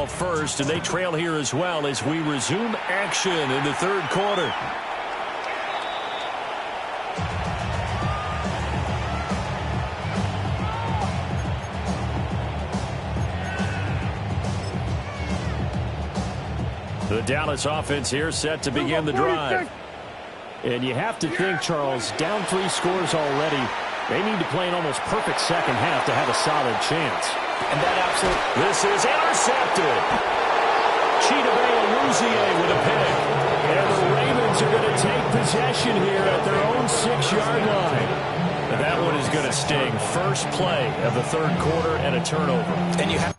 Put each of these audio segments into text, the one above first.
First, and they trail here as well as we resume action in the third quarter. The Dallas offense here set to begin the drive. And you have to think, Charles, down 3 scores already. They need to play an almost perfect second half to have a solid chance. And that absolutely... This is intercepted. Chidobe with a pick. And the Ravens are going to take possession here at their own 6-yard line. And that one is going to sting. First play of the third quarter and a turnover. And you have...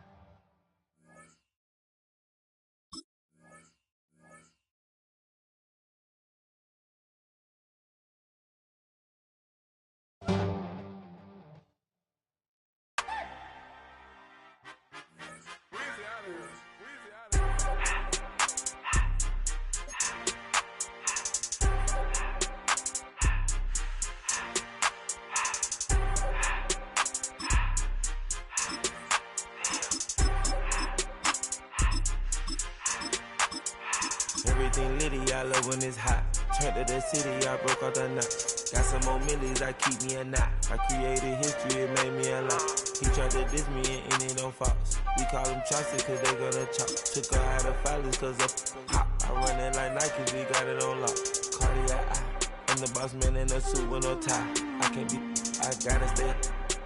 Everything litty, I love when it's hot. Turn to the city, I broke out the knot. Got some more millies, I keep me a knot. I created history, it made me a lot. He tried to diss me and it don't false. We call them chopsticks cause they gonna chop. Took her out of filers cause of hot. I run it like Nike, we got it on lock. Cardiac eye, I'm the boss man in a suit with no tie. I can't be, I gotta stay.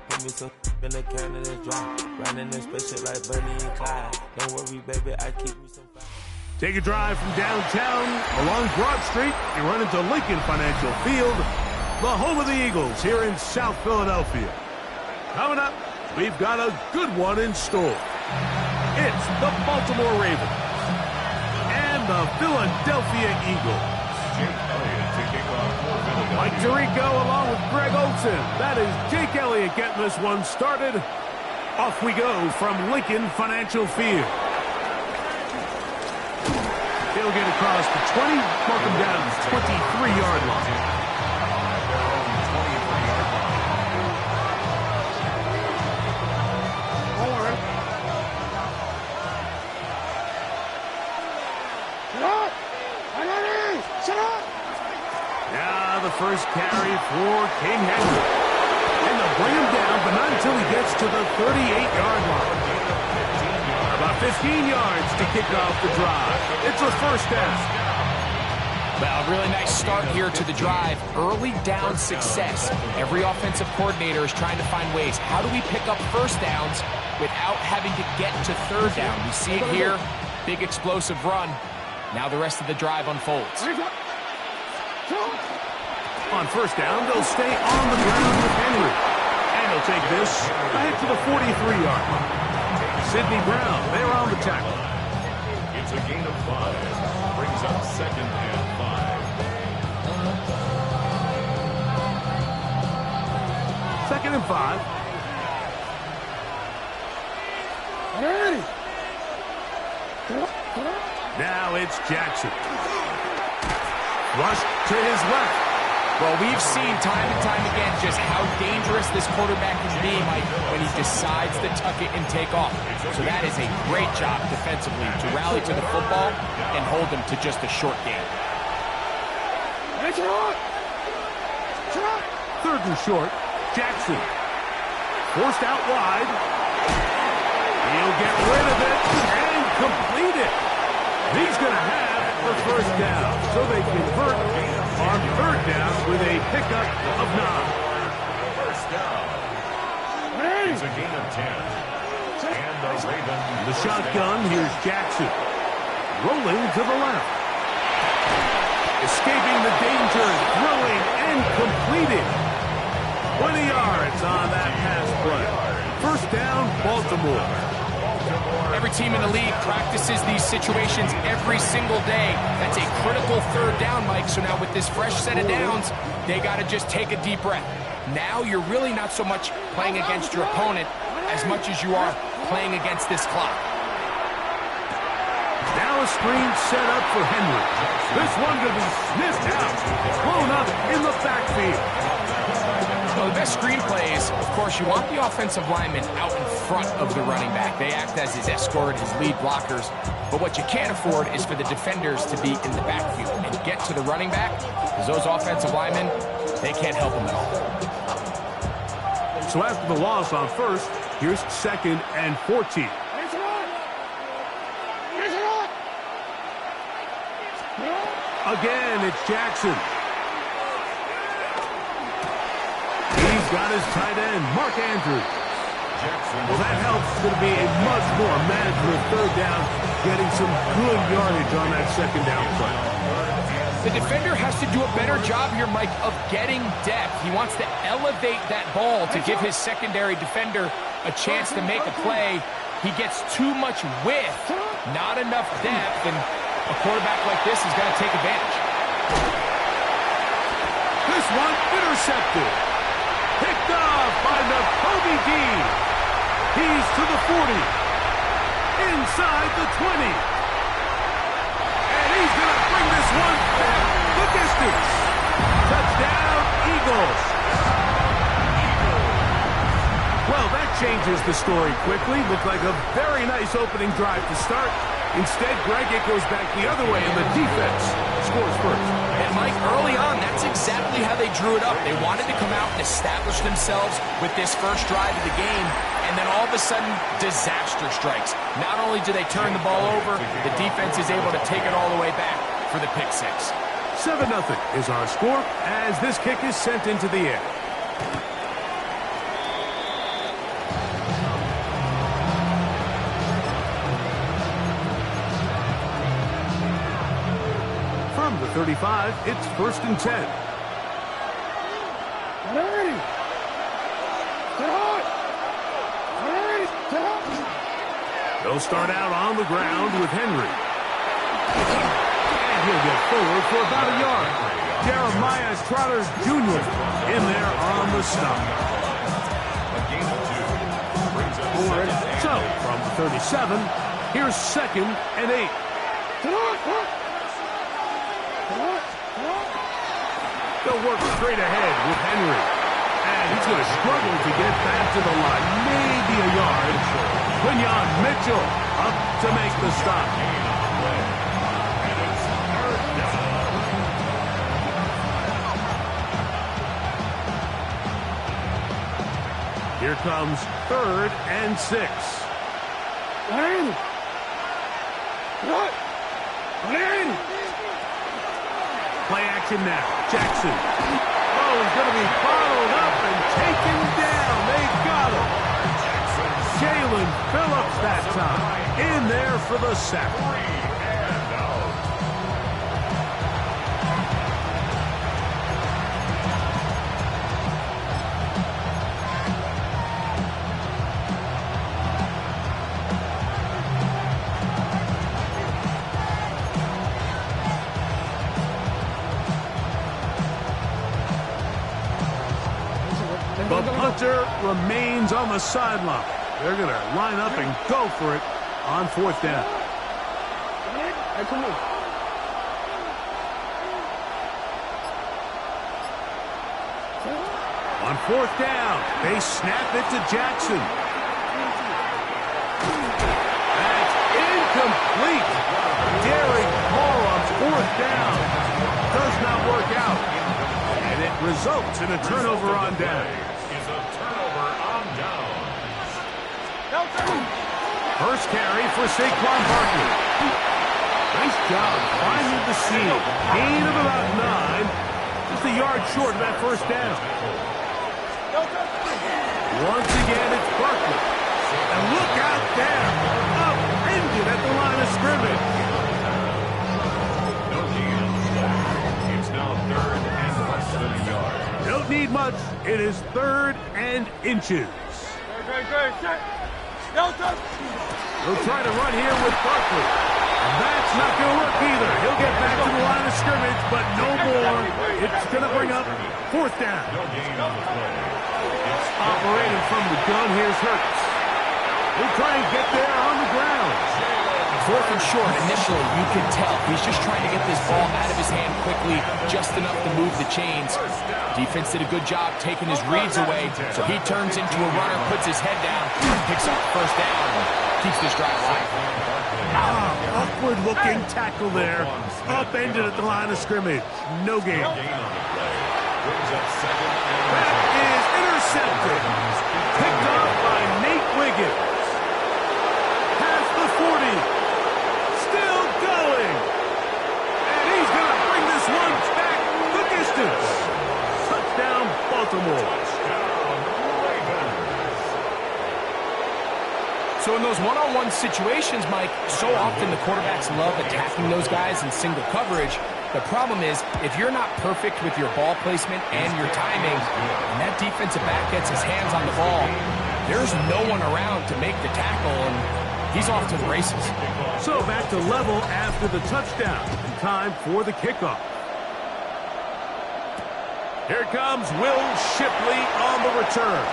Put me some in the can of this dry. Riding this special like Bunny and Clyde. Don't worry, baby, I keep me some fire. Take a drive from downtown along Broad Street. You run into Lincoln Financial Field, the home of the Eagles here in South Philadelphia. Coming up, we've got a good one in store. It's the Baltimore Ravens and the Philadelphia Eagles. Mike Tirico along with Greg Olsen. That is Jake Elliott getting this one started. Off we go from Lincoln Financial Field. He'll get across the 20, mark him down to the 23-yard line. Now the first carry for King Henry. And they'll bring him down, but not until he gets to the 38-yard line. About 15 yards to kick off the drive. It's a first down. Well, a really nice start here to the drive. Early down success. Every offensive coordinator is trying to find ways. How do we pick up first downs without having to get to third down? We see it here. Big explosive run. Now the rest of the drive unfolds. On first down, they'll stay on the ground with Henry. And he'll take this ahead to the 43-yard line. Sidney Brown, they're on the tackle. It's a gain of 5. Brings up 2nd and 5. 2nd and 5. Now it's Jackson. Rush to his left. Well, we've seen time and time again just how dangerous this quarterback can be, Mike, when he decides to tuck it and take off. So that is a great job defensively to rally to the football and hold him to just a short game. 3rd and short. Jackson. Forced out wide. He'll get rid of it and complete it. He's going to have the first down. So they convert on 3rd down with a pickup of 9. First down. It's a gain of 10. And the Ravens. The shotgun, here's Jackson. Rolling to the left. Escaping the danger, throwing and completing. 20 yards on that pass play. First down, Baltimore. Every team in the league practices these situations every single day. That's a critical 3rd down, Mike. So now with this fresh set of downs, they got to just take a deep breath. Now you're really not so much playing against your opponent as much as you are playing against this clock. Now a screen set up for Henry. This one to be sniffed out. Blown up in the backfield. Well, the best screen plays, of course, you want the offensive lineman out in front of the running back. They act as his escort, his lead blockers. But what you can't afford is for the defenders to be in the backfield and get to the running back, because those offensive linemen, they can't help him at all. So after the loss on first, here's 2nd and 14. Again, it's Jackson. He's got his tight end, Mark Andrews. Well, that helps. It's going to be a much more manageable 3rd down, getting some good yardage on that 2nd down play. The defender has to do a better job here, Mike, of getting depth. He wants to elevate that ball to give his secondary defender a chance to make a play. He gets too much width, not enough depth, and a quarterback like this is going to take advantage. This one intercepted. Picked off by Nakobe Dean. He's to the 40. Inside the 20. And he's going to bring this one back the distance. Touchdown, Eagles. Well, that changes the story quickly. Looked like a very nice opening drive to start. Instead, Greg, it goes back the other way, and the defense scores first. And, Mike, early on, that's exactly how they drew it up. They wanted to come out and establish themselves with this first drive of the game, and then all of a sudden, disaster strikes. Not only do they turn the ball over, the defense is able to take it all the way back for the pick six. 7-0 is our score as this kick is sent into the air. From the 35, it's 1st and 10. They'll start out on the ground with Henry. And he'll get forward for about a yard. Jeremiah Trotter Jr. in there on the stop. So, from the 37, here's 2nd and 8. They'll work straight ahead with Henry. And he's going to struggle to get back to the line. Maybe a yard. Quinyon Mitchell up to make the stop. Here comes 3rd and 6. Play action now. Jackson. Oh, he's going to be bottled up and taken down. They got him. Jalen Phillips that time. In there for the sack. The punter remains on the sideline. They're going to line up and go for it on 4th down. On 4th down, they snap it to Jackson. That's incomplete. Daring Hall on 4th down. Does not work out. And it results in a turnover on down. First carry for Saquon Barkley. Nice job finding the seam. Gain of about 9. Just a yard short of that 1st down. Once again, it's Barkley. And look out there. Upended at the line of scrimmage. It's now 3rd and less than a yard. Don't need much. It is 3rd and inches. He'll try to run here with Barkley. That's not going to work either. He'll get back to the line of scrimmage, but no more. It's going to bring up 4th down. Operating from the gun, here's Hurts. He'll try and get there on the ground. 4th and short, initially, you can tell. He's just trying to get this ball out of his hand quickly, just enough to move the chains. Defense did a good job taking his reads away, so he turns into a runner, puts his head down, picks up the first down, and keeps this drive alive. Awkward-looking tackle there. Upended at the line of scrimmage. No gain. That is intercepted. Picked up by Nate Wiggins. Past the 40. Still going. And he's going to bring this one back the distance. Touchdown, Baltimore. So in those one-on-one situations, Mike, so often the quarterbacks love attacking those guys in single coverage. The problem is, if you're not perfect with your ball placement and your timing, and that defensive back gets his hands on the ball, there's no one around to make the tackle, and he's off to the races. So back to level after the touchdown. Time for the kickoff. Here comes Will Shipley on the return.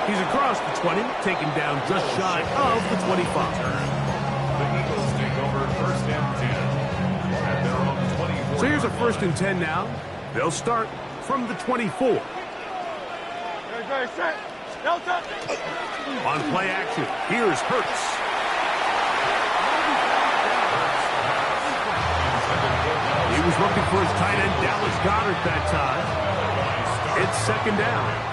He's across the 20, taken down just shy of the 25. The Eagles take over first and 10 at their own 24. So here's a first and 10 now. They'll start from the 24. On play action, here's Hurts. He was looking for his tight end, Dallas Goedert, that time. It's second down.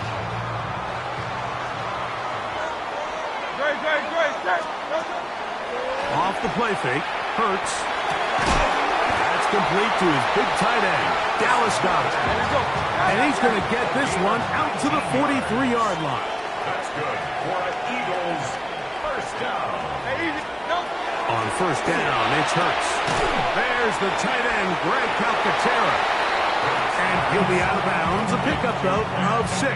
Off the play fake, Hurts. That's complete to his big tight end, Dallas Goedert. And he's going to get this one out to the 43-yard line. That's good for an Eagles first down. On first down, it's Hurts. There's the tight end, Greg Calcaterra. And he'll be out of bounds. A pickup, though, of 6.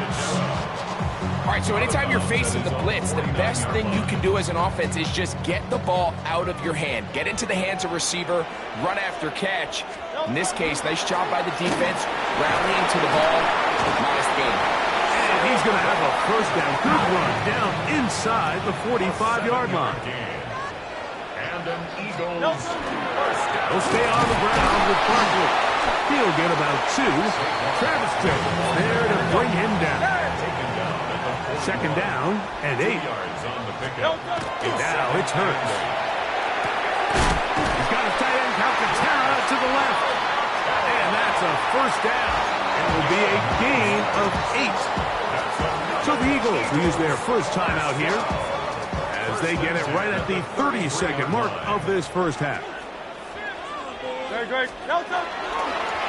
All right, so anytime you're facing the blitz, the best thing you can do as an offense is just get the ball out of your hand. Get into the hands of receiver, run after catch. In this case, nice job by the defense, rallying to the ball. Nice game. And he's going to have a first down. Good run down inside the 45-yard line. And an Eagles first down. He'll stay on the ground with Barkley. He'll get about 2. Travis Jones there to bring him down. Second down and 8. Yards on the pickup. And now it's Hurts. He's got a tight end, Calcaterra, to the left. And that's a first down. It will be a gain of 8. So the Eagles use their first timeout here as they get it right at the 30-second mark of this first half.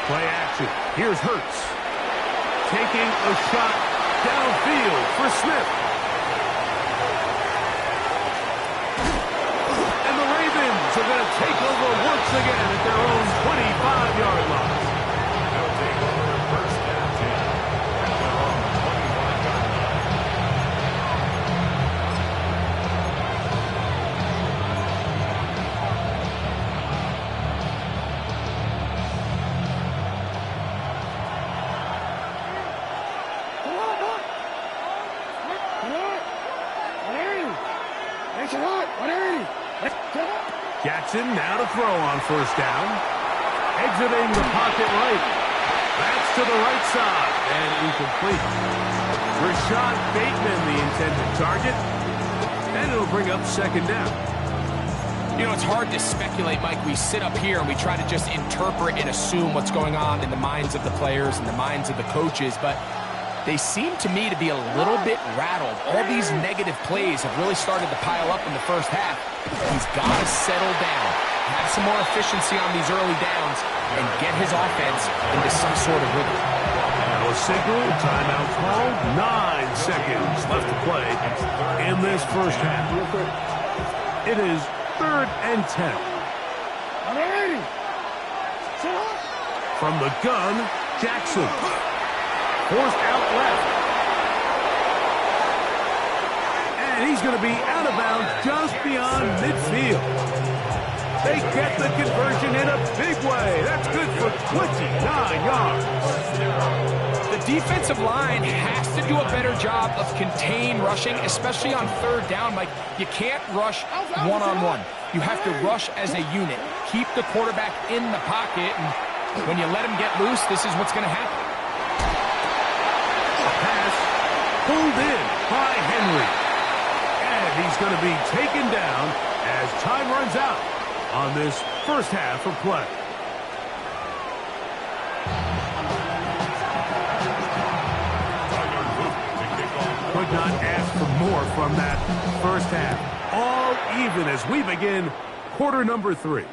Play action. Here's Hurts. Taking a shot downfield for Smith. And the Ravens are going to take over once again at their own 25-yard line. They'll take over first and 10 at their own 25-yard line. Jackson now to throw on first down. Exiting the pocket right. That's to the right side and incomplete. Rashad Bateman, the intended target. And it'll bring up second down. You know, it's hard to speculate, Mike. We sit up here and we try to just interpret and assume what's going on in the minds of the players and the minds of the coaches, but they seem to me to be a little bit rattled. All these negative plays have really started to pile up in the first half. He's got to settle down, have some more efficiency on these early downs, and get his offense into some sort of rhythm. Now a signal, timeout called. 9 seconds left to play in this first half. It is 3rd and 10. From the gun, Jackson. Forced out left. And he's going to be out of bounds just beyond midfield. They get the conversion in a big way. That's good for 29 yards. The defensive line has to do a better job of contain rushing, especially on third down. Like, you can't rush one-on-one. You have to rush as a unit. Keep the quarterback in the pocket and When you let him get loose, this is what's going to happen. Pass pulled in by Henry. And he's going to be taken down as time runs out on this first half of play. Could not ask for more from that first half. All even as we begin quarter number 3.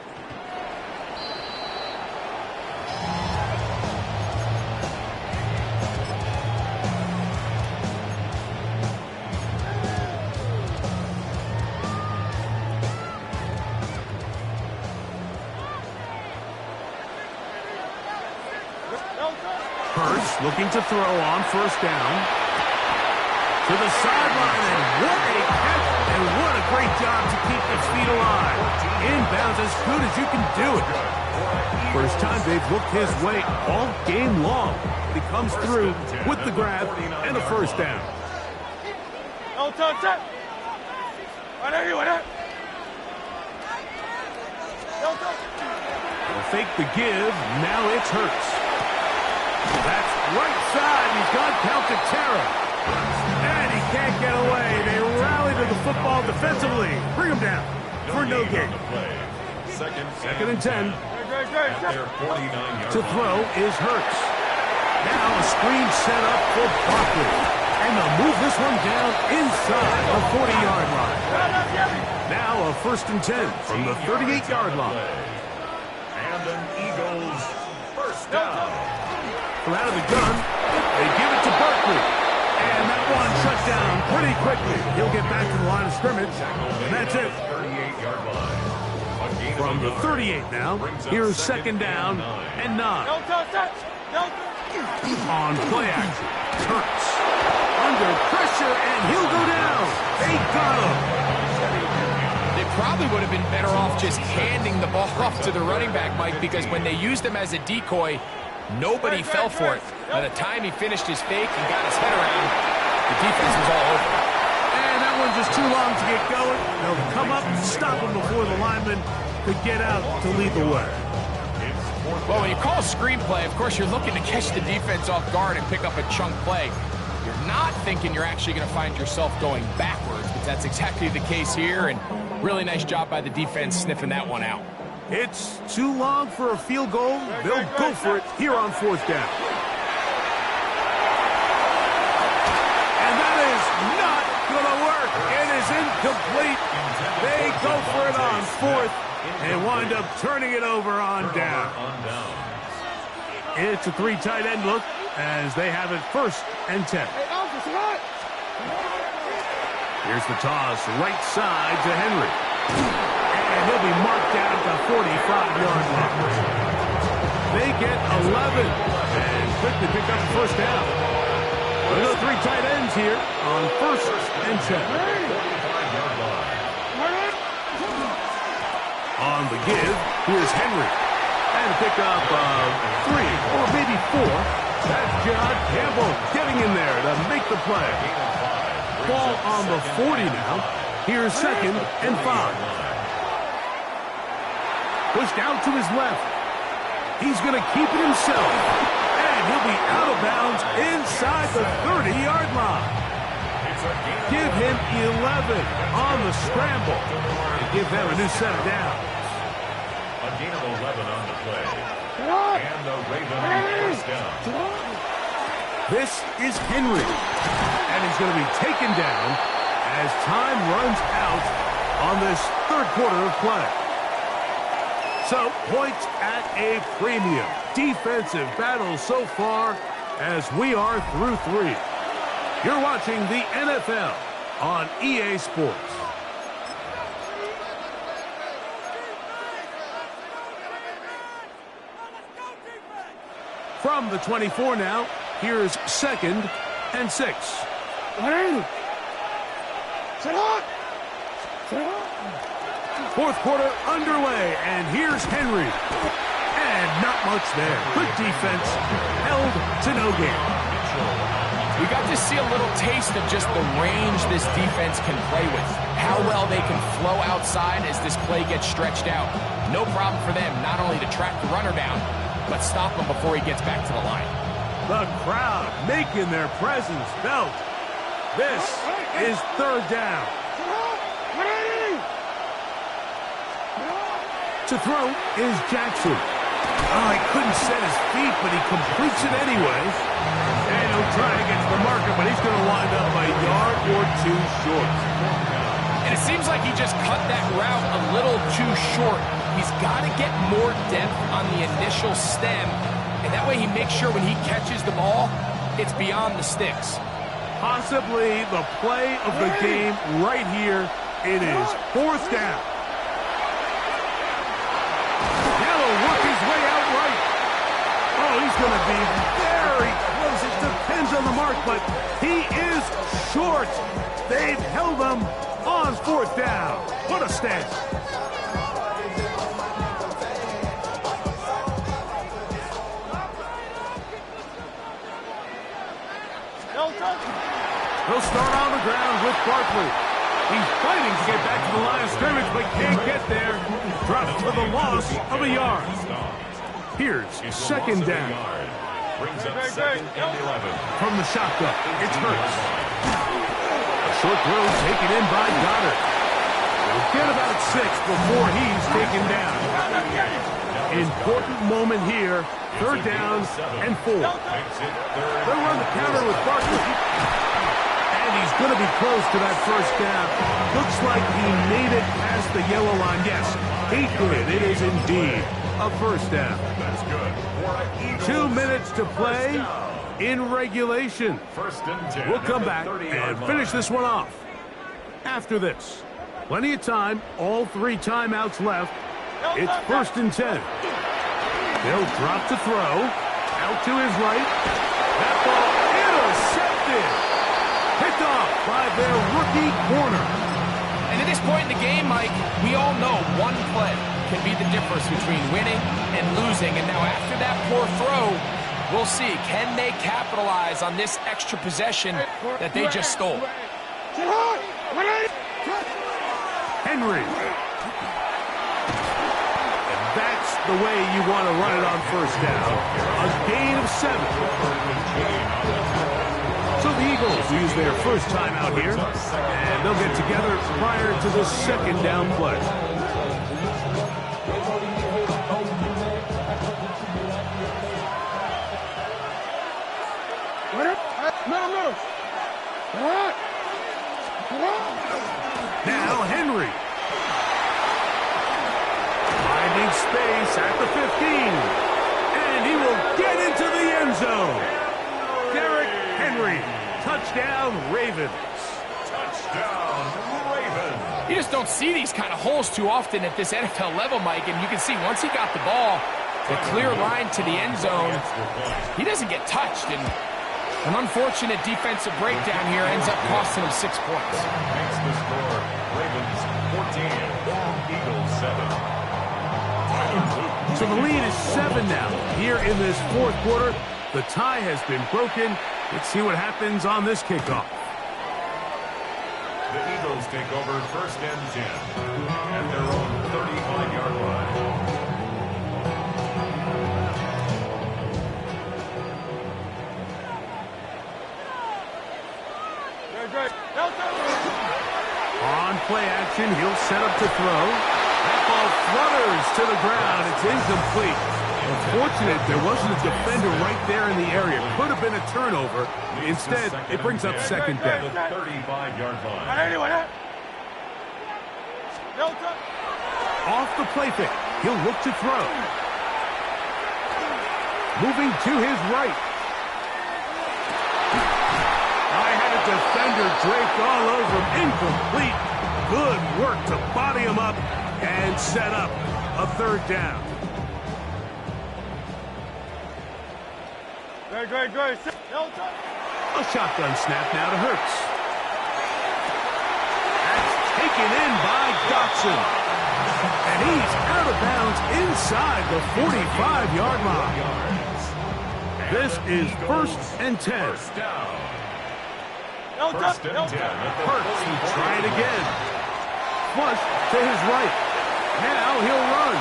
Hurts looking to throw on first down. To the sideline, and what a catch, and what a great job to keep his feet alive. Inbounds as good as you can do it. First time they've looked his way all game long. He comes through with the grab and a first down. They'll fake the give, now it's Hurts. That's right side, he's got count to Terra. And he can't get away. They rally to the football defensively. Bring him down for no gain. Second and 10. To throw is Hurts. Now a screen set up for Barkley. And they'll move this one down inside the 40-yard line. Now a first and 10 from the 38-yard line. And an Eagles first down. From out of the gun, they give it to Barkley. And that one shut down pretty quickly. He'll get back to the line of scrimmage. And that's it. 38-yard line. From the 38 now, here's second down and 9. On play action, Hurts. Under pressure, and he'll go down. They got him. They probably would have been better off just handing the ball off to the running back, Mike, because when they used him as a decoy, nobody fell for it. By the time he finished his fake and got his head around, the defense was all over. And that one's just too long to get going. They'll come up and stop him before the lineman could get out to lead the way. Well, when you call a screenplay, of course, you're looking to catch the defense off guard and pick up a chunk play. You're not thinking you're actually going to find yourself going backwards, but that's exactly the case here, and really nice job by the defense sniffing that one out. It's too long for a field goal. They'll go for it here on fourth down. And that is not going to work. It is incomplete. They go for it on fourth and wind up turning it over on down. It's a 3 tight end look as they have it first and 10. Here's the toss, right side to Henry. And he'll be marked down at the 45-yard line. They get 11 and quickly pick up the first down. Another 3 tight ends here on first and 10. On the give, here's Henry. And pick up 3 or maybe 4. That's John Campbell getting in there to make the play. Ball on the 40 now. Here's second and 5. Pushed out to his left. He's going to keep it himself. And he'll be out of bounds inside the 30-yard line. Give him 11 on the scramble. And give them a new set of downs. A gain of 11 on the play. And the Ravens first down. This is Henry. And he's going to be taken down as time runs out on this third quarter of play. So, points at a premium. Defensive battle so far as we are through 3. You're watching the NFL on EA Sports. From the 24 now, here's second and 6. Fourth quarter underway, and here's Henry. And not much there. Good defense, held to no gain. We got to see a little taste of just the range this defense can play with. How well they can flow outside as this play gets stretched out. No problem for them not only to track the runner down, but stop him before he gets back to the line. The crowd making their presence felt. This is third down. To throw is Jackson. Oh, he couldn't set his feet, but he completes it anyway. And he'll try against the marker, but he's going to wind up a yard or two short. And it seems like he just cut that route a little too short. He's got to get more depth on the initial stem, and that way he makes sure when he catches the ball, it's beyond the sticks. Possibly the play of the game right here. It is fourth down. Now he'll work his way out right. Oh, he's going to be very close. It depends on the mark, but he is short. They've held him on fourth down. What a stance. He'll start on the ground with Barkley. He's fighting to get back to the line of scrimmage, but can't get there. Drops for the loss of a yard. Here's second down. Brings up second and 11. From the shotgun, it's Hurts. A short throw taken in by Goddard. He'll get about 6 before he's taken down. Important moment here. Third down and 4. They'll run the counter with Barkley. And he's going to be close to that first down. Looks like he made it past the yellow line. Yes, he did. It is indeed a first down. That's good. 2 minutes to play in regulation. First and 10. We'll come back and finish this one off. After this, plenty of time, all 3 timeouts left. It's first and 10. They'll drop to throw. Out to his right. That ball intercepted. Picked off by their rookie corner. And at this point in the game, Mike, we all know one play can be the difference between winning and losing. And now after that poor throw, we'll see, can they capitalize on this extra possession that they just stole? Henry. And that's the way you want to run it on first down. A gain of 7. So the Eagles use their first timeout here, and they'll get together prior to the second down play. Now Henry. Finding space at the 15. And he will get into the end zone. Derrick Henry. Touchdown, Ravens. Touchdown, Ravens. You just don't see these kind of holes too often at this NFL level, Mike. And you can see once he got the ball, the clear line to the end zone, he doesn't get touched. And an unfortunate defensive breakdown here ends up costing him 6 points. Makes the score. Ravens 14, Eagles 7. So the lead is 7 now. Here in this fourth quarter, the tie has been broken. Let's see what happens on this kickoff. The Eagles take over first and 10 at their own 35-yard line. On play action, he'll set up to throw. That ball flutters to the ground. It's incomplete. Unfortunate there wasn't a defender right there in the area. Could have been a turnover. Instead, it brings up second down. 35-yard line. Off the play fake, he'll look to throw. Moving to his right. I had a defender draped all over him. Incomplete. Good work to body him up and set up a third down. A shotgun snap now to Hurts. That's taken in by Dotson. And he's out of bounds inside the 45-yard line. This is first and 10. First down. First and 10. Hurts trying again. Flush to his right. Now he'll run.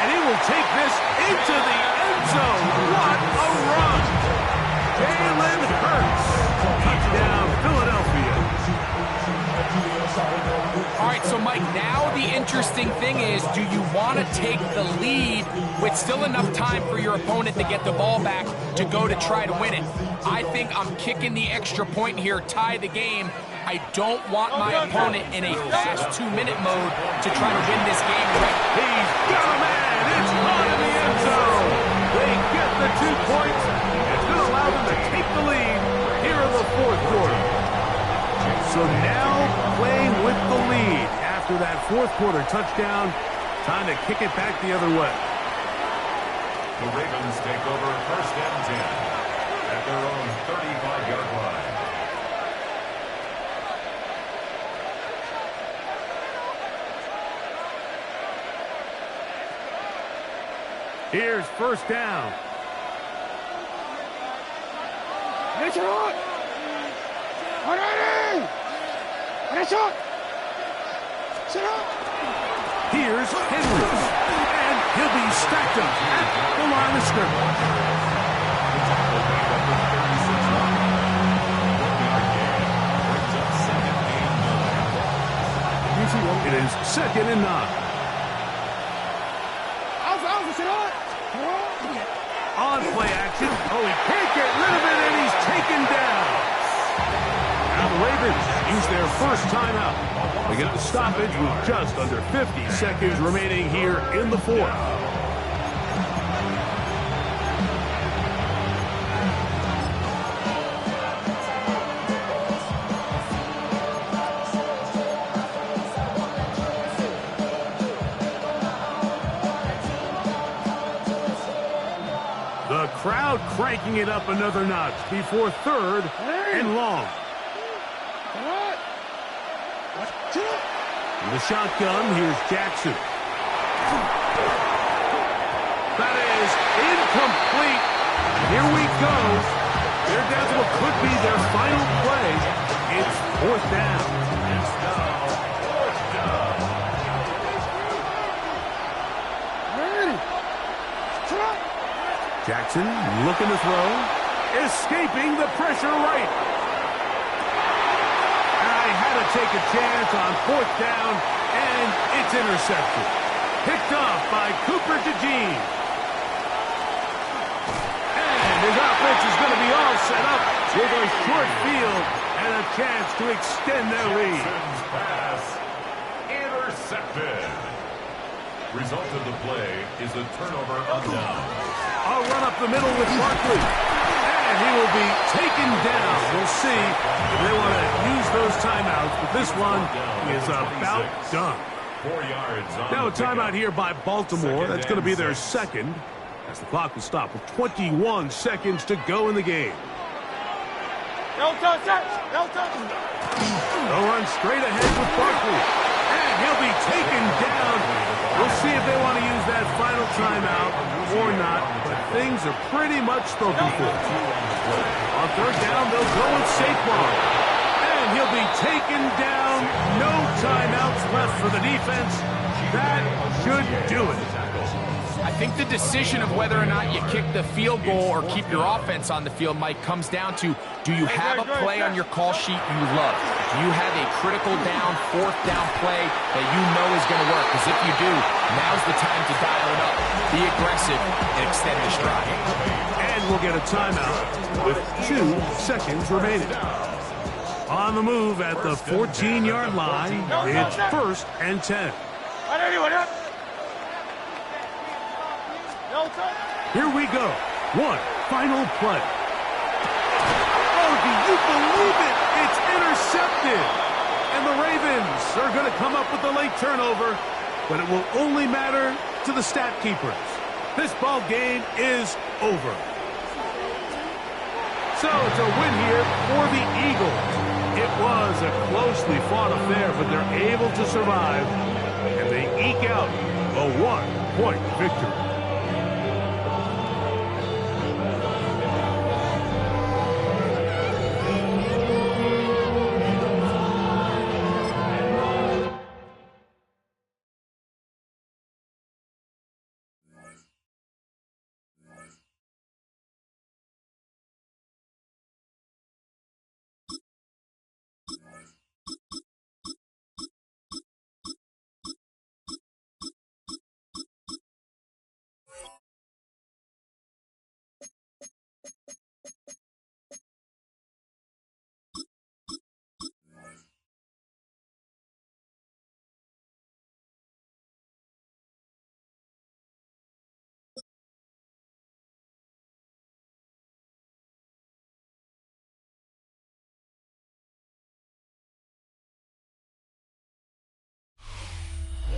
And he will take this into the end zone. What a run! Jalen Hurts. Touchdown, Philadelphia. All right, so Mike, now the interesting thing is, do you want to take the lead with still enough time for your opponent to get the ball back to go to try to win it? I think I'm kicking the extra point here, tie the game. I don't want my opponent in a fast 2-minute mode to try to win this game. He's got a man. It's on in the end zone. They get the 2 points. It's going to allow them to take the lead here in the fourth quarter. So now playing with the lead after that fourth quarter touchdown. Time to kick it back the other way. The Ravens take over first and 10 at their own 35-yard line. Here's first down. Here's Henry. And he'll be stacked up at the line of scrimmage. It is 2nd and 9. On play action. Oh, he can't get rid of it, and he's taken down. Now the Ravens use their first timeout. They get the stoppage with just under 50 seconds remaining here in the fourth. The crowd cranking it up another notch before 3rd and long. In the shotgun, here's Jackson. That is incomplete. Here we go. They're down to what could be their final play. It's 4th down. It's now 4th down. Jackson looking to throw. Escaping the pressure right. To take a chance on 4th down, and it's intercepted. Picked off by Cooper DeJean. And his offense is going to be all set up with a short field and a chance to extend their lead. Jackson's pass intercepted. Result of the play is a turnover on downs. I'll run up the middle with Barkley. And he will be taken down. We'll see if they want to use those timeouts, but this one is about done. 4 yards on Now a the timeout pickup. here by Baltimore. That's going to be their 2nd, as the clock will stop with 21 seconds to go in the game. They'll run straight ahead with Barkley. And he'll be taken down. We'll see if they want to use that final timeout or not, but things are pretty much spoken for. On 3rd down, they'll go with Saquon. And he'll be taken down. No timeouts left for the defense. That should do it. I think the decision of whether or not you kick the field goal or keep your offense on the field, Mike, comes down to, do you have a play on your call sheet you love? Do you have a critical down, 4th down play that you know is going to work? Because if you do, now's the time to dial it up. Be aggressive and extend the stride. And we'll get a timeout with 2 seconds remaining. On the move at the 14-yard line, it's 1st and 10. Here we go. One final play. Oh, do you believe it? It's intercepted. And the Ravens are going to come up with the late turnover, but it will only matter to the stat keepers. This ball game is over. So it's a win here for the Eagles. It was a closely fought affair, but they're able to survive, and they eke out a 1-point victory.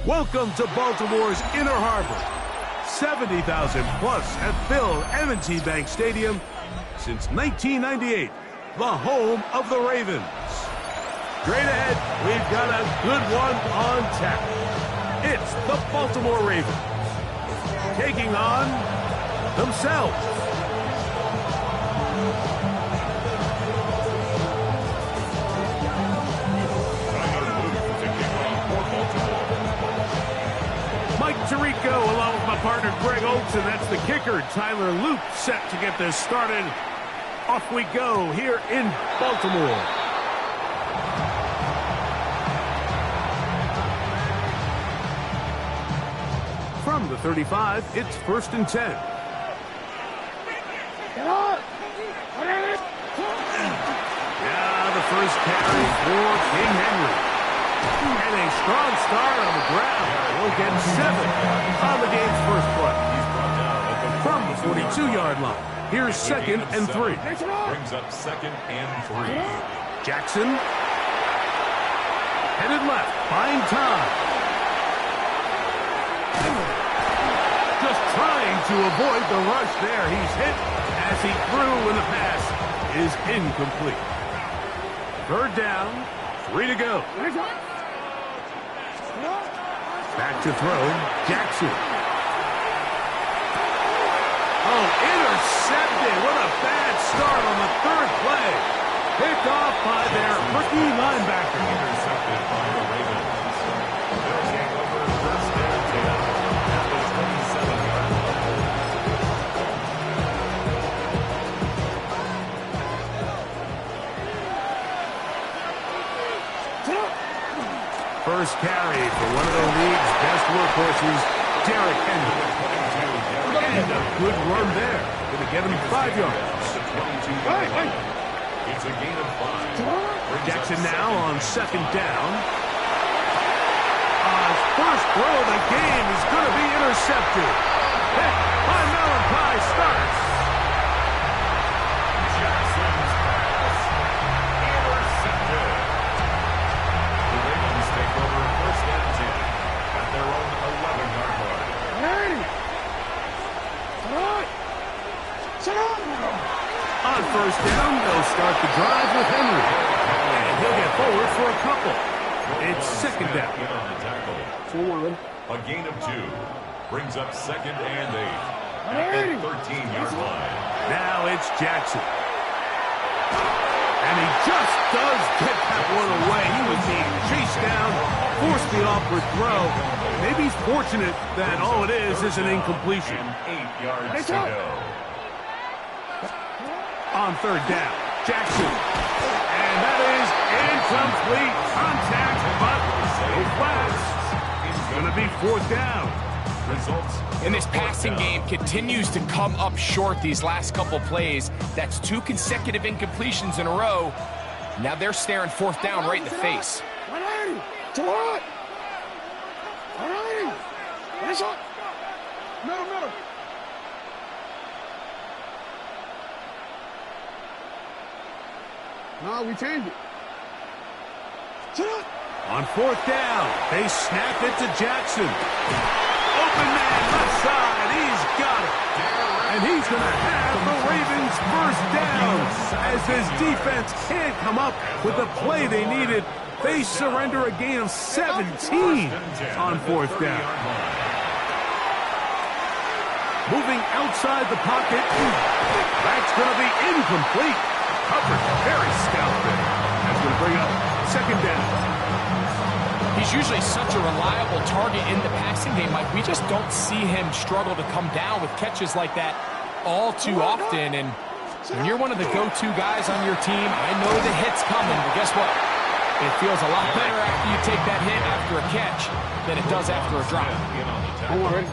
Welcome to Baltimore's Inner Harbor. 70,000 plus have filled M&T Bank Stadium since 1998, the home of the Ravens. Straight ahead, we've got a good one on tap. It's the Baltimore Ravens taking on themselves. Mike Tirico along with my partner Greg Olson. That's the kicker. Tyler Luke set to get this started. Off we go here in Baltimore. From the 35, it's 1st and 10. Yeah, the first carry for King Henry. And a strong start on the ground. He'll get 7 on the game's first play. From the 42-yard line, here's 2nd and 3. Brings up 2nd and 3. Jackson. Headed left, buying time. Just trying to avoid the rush there. He's hit as he threw, and the pass is incomplete. 3rd down, 3 to go. Back to throw, Jackson. Oh, intercepted. What a bad start on the 3rd play. Picked off by their rookie linebacker. Intercepted by the Ravens. They'll take over 1st and 10 at the 27-yard line. First carry for one of the league's best workhorses, Derrick Henry. And a good run there. Going to get him 5 yards. It's a gain of 5. Jackson now on 2nd down. His first throw of the game is going to be intercepted. Picked by Malachi starts. Jackson's pass. Intercepted. The Ravens take over 1st and 10 at their own 11-yard line. On 1st down, they'll start the drive with Henry. And he'll get forward for a couple. It's 2nd down. In on the tackle. A gain of 2. Brings up 2nd and 8 at the 13-yard line. Now it's Jackson. And he just does get that one away. He was being chased down, forced the awkward throw. Maybe he's fortunate that all it is an incompletion. 8 yards to go. On 3rd down, Jackson. And that is incomplete contact, but no flags. It's going to be 4th down. Results. And this passing game continues to come up short these last couple plays. That's 2 consecutive incompletions in a row. Now they're staring 4th down right in the face. No, we changed it. On 4th down, they snap it to Jackson. Open man left side, he's got it. And he's going to have the Ravens 1st down. As this defense can't come up with the play they needed, they surrender a gain of 17 on 4th down. Moving outside the pocket, that's going to be incomplete. Covered very stout there. That's going to bring up 2nd down. He's usually such a reliable target in the passing game, Mike. We just don't see him struggle to come down with catches like that all too often. And when you're one of the go-to guys on your team, I know the hit's coming, but guess what? It feels a lot better after you take that hit after a catch than it does after a drop.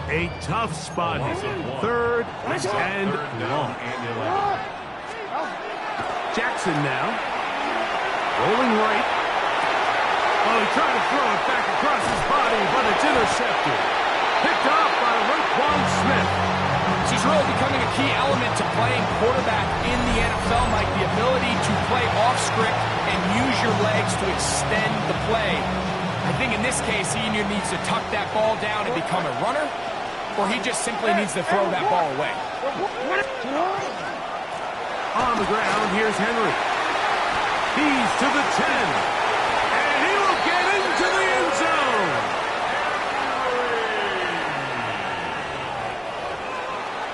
A tough spot here. 3rd and long. Jackson now. Rolling right. Oh, he tried to throw it back across his body, but it's intercepted. Picked off by Roquan Smith. This is really becoming a key element to playing quarterback in the NFL, Mike. The ability to play off script and use your legs to extend the play. I think in this case, he either needs to tuck that ball down and become a runner, or he just simply needs to throw that ball away. On the ground, here's Henry. He's to the 10. And he will get into the end zone.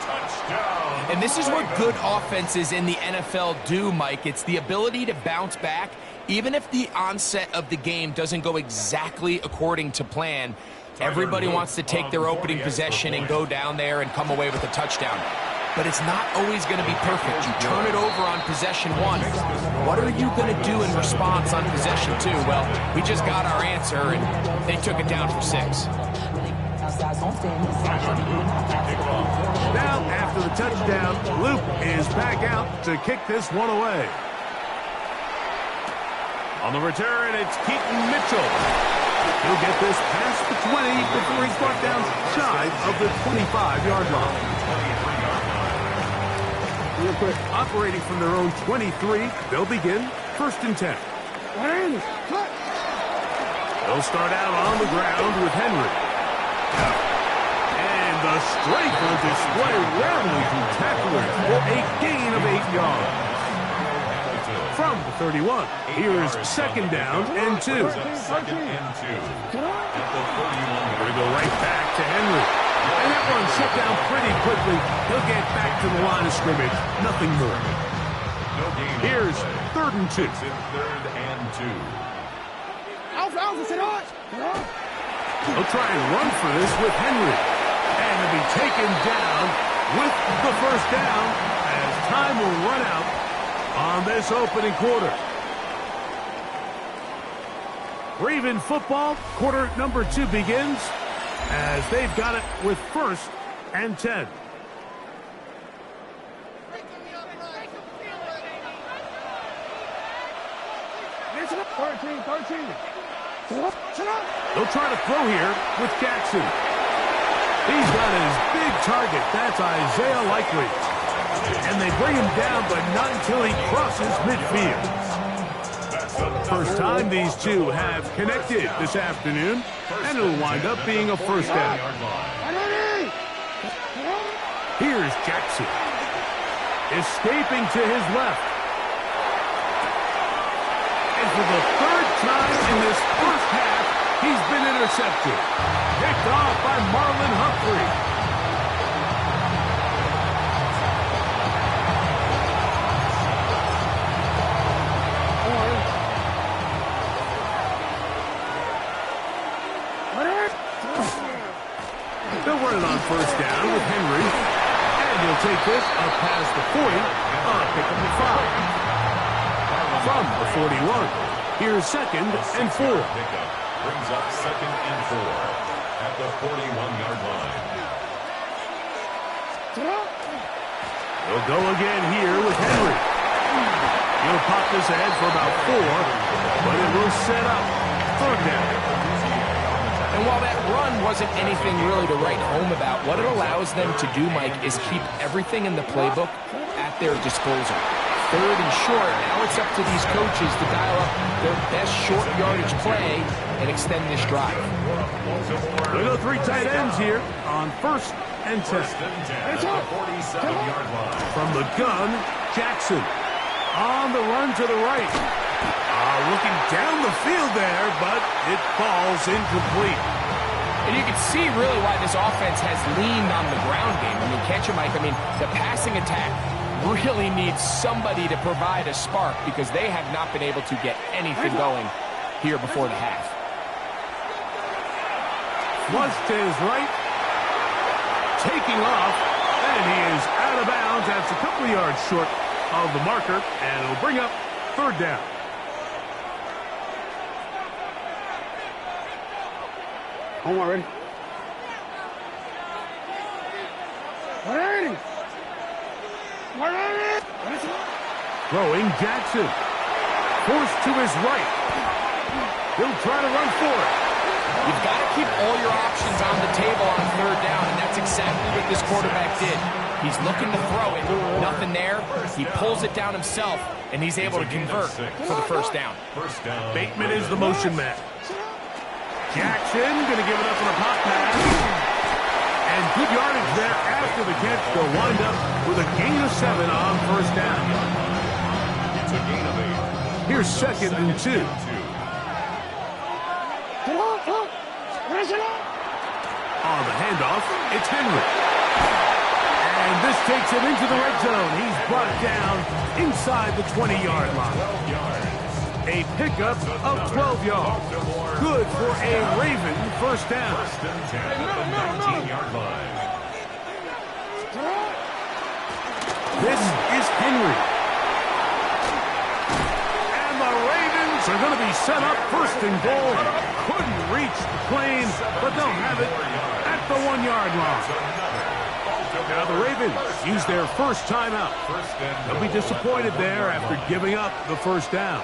Touchdown. And this is what good offenses in the NFL do, Mike. It's the ability to bounce back, even if the onset of the game doesn't go exactly according to plan. Everybody wants to take their opening possession and go down there and come away with a touchdown. But it's not always going to be perfect. You turn it over on possession 1. What are you going to do in response on possession 2? Well, we just got our answer, and they took it down for 6. Now, after the touchdown, Luke is back out to kick this one away. On the return, it's Keaton Mitchell. He'll get this past the 20 before he's brought down shy of the 25-yard line. Real quick, operating from their own 23, they'll begin 1st and 10. They'll start out on the ground with Henry. And the strength on display rarely through tacklers for a gain of 8 yards. From the 31, here's 2nd down and 2. Second and 2. At the 31. We go right back to Henry. And that one shut down pretty quickly. He'll get back to the line of scrimmage. Nothing more. No gain. Here's 3rd and 2. It's in 3rd and 2. They'll try and run for this with Henry. And he'll be taken down with the 1st down as time will run out on this opening quarter. Raven football, quarter number 2 begins as they've got it with 1st and 10. They'll try to throw here with Jackson. He's got his big target. That's Isaiah Likely. And they bring him down, but not until he crosses midfield. First time these two have connected this afternoon, and it'll wind up being a 1st down. Here's Jackson. Escaping to his left. And for the 3rd time in this 1st half, he's been intercepted. Picked off by Marlon Humphrey. They'll run it on 1st down with Henry. And he'll take this up past the 40 on a pickup at 5. From the 41, here's 2nd and 4. Brings up 2nd and 4 at the 41-yard line. They'll go again here with Henry. He'll pop this ahead for about 4, but it will set up 3rd down. And while that run wasn't anything really to write home about, what it allows them to do, Mike, is keep everything in the playbook at their disposal. 3rd and short, now it's up to these coaches to dial up their best short yardage play and extend this drive. They go 3 tight ends here on 1st and 10. At the 47-yard line. From the gun, Jackson on the run to the right. Looking down the field there, but it falls incomplete. And you can see really why this offense has leaned on the ground game. I mean, can't you, Mike? I mean, the passing attack really needs somebody to provide a spark because they have not been able to get anything going here before the half. Flush to his right. Taking off, and he is out of bounds. That's a couple of yards short of the marker, and it'll bring up 3rd down. Home already. Throwing Jackson. Forced to his right. He'll try to run for it. You've got to keep all your options on the table on 3rd down, and that's exactly what this quarterback did. He's looking to throw it. Nothing there. He pulls it down himself, and he's able to convert for the 1st down. First down. Bateman is the motion man. Jackson going to give it up on a pop pass. And good yardage there after the catch. They'll wind up with a gain of 7 on first down. It's a gain of 8. Here's 2nd and 2. On the handoff, it's Henry. And this takes him into the red zone. He's brought down inside the 20-yard line. 12 yards. A pickup of 12 yards. Good for a Raven first down. First and 10 at the 19-yard line. This is Henry. And the Ravens are going to be set up first and goal. Couldn't reach the plane, but they'll have it at the 1-yard line. Now the Ravens use their first timeout. They'll be disappointed there after giving up the first down.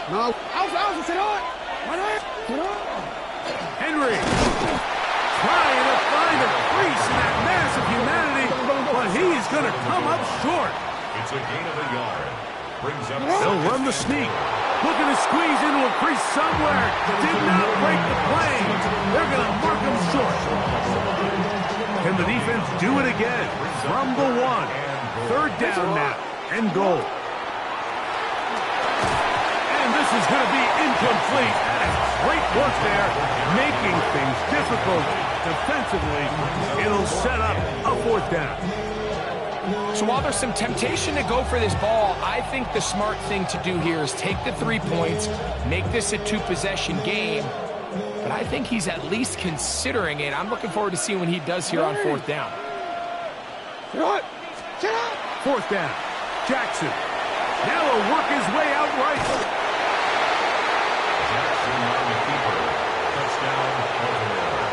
No. Henry trying to find a crease in that mass of humanity, but he's going to come up short. It's a gain of a yard. Brings up. They'll run the sneak. Looking to squeeze into a crease somewhere. Did not break the plane. They're going to mark him short. Can the defense do it again? From the 1. 3rd down now. And goal. And this is going to be incomplete. Great work there, making things difficult defensively. It'll set up a 4th down. So while there's some temptation to go for this ball, I think the smart thing to do here is take the 3 points, make this a 2-possession game. But I think he's at least considering it. I'm looking forward to seeing what he does here on 4th down. 4th down. Jackson. Now he'll work his way out right. Jackson on the keeper. Touchdown, Baltimore.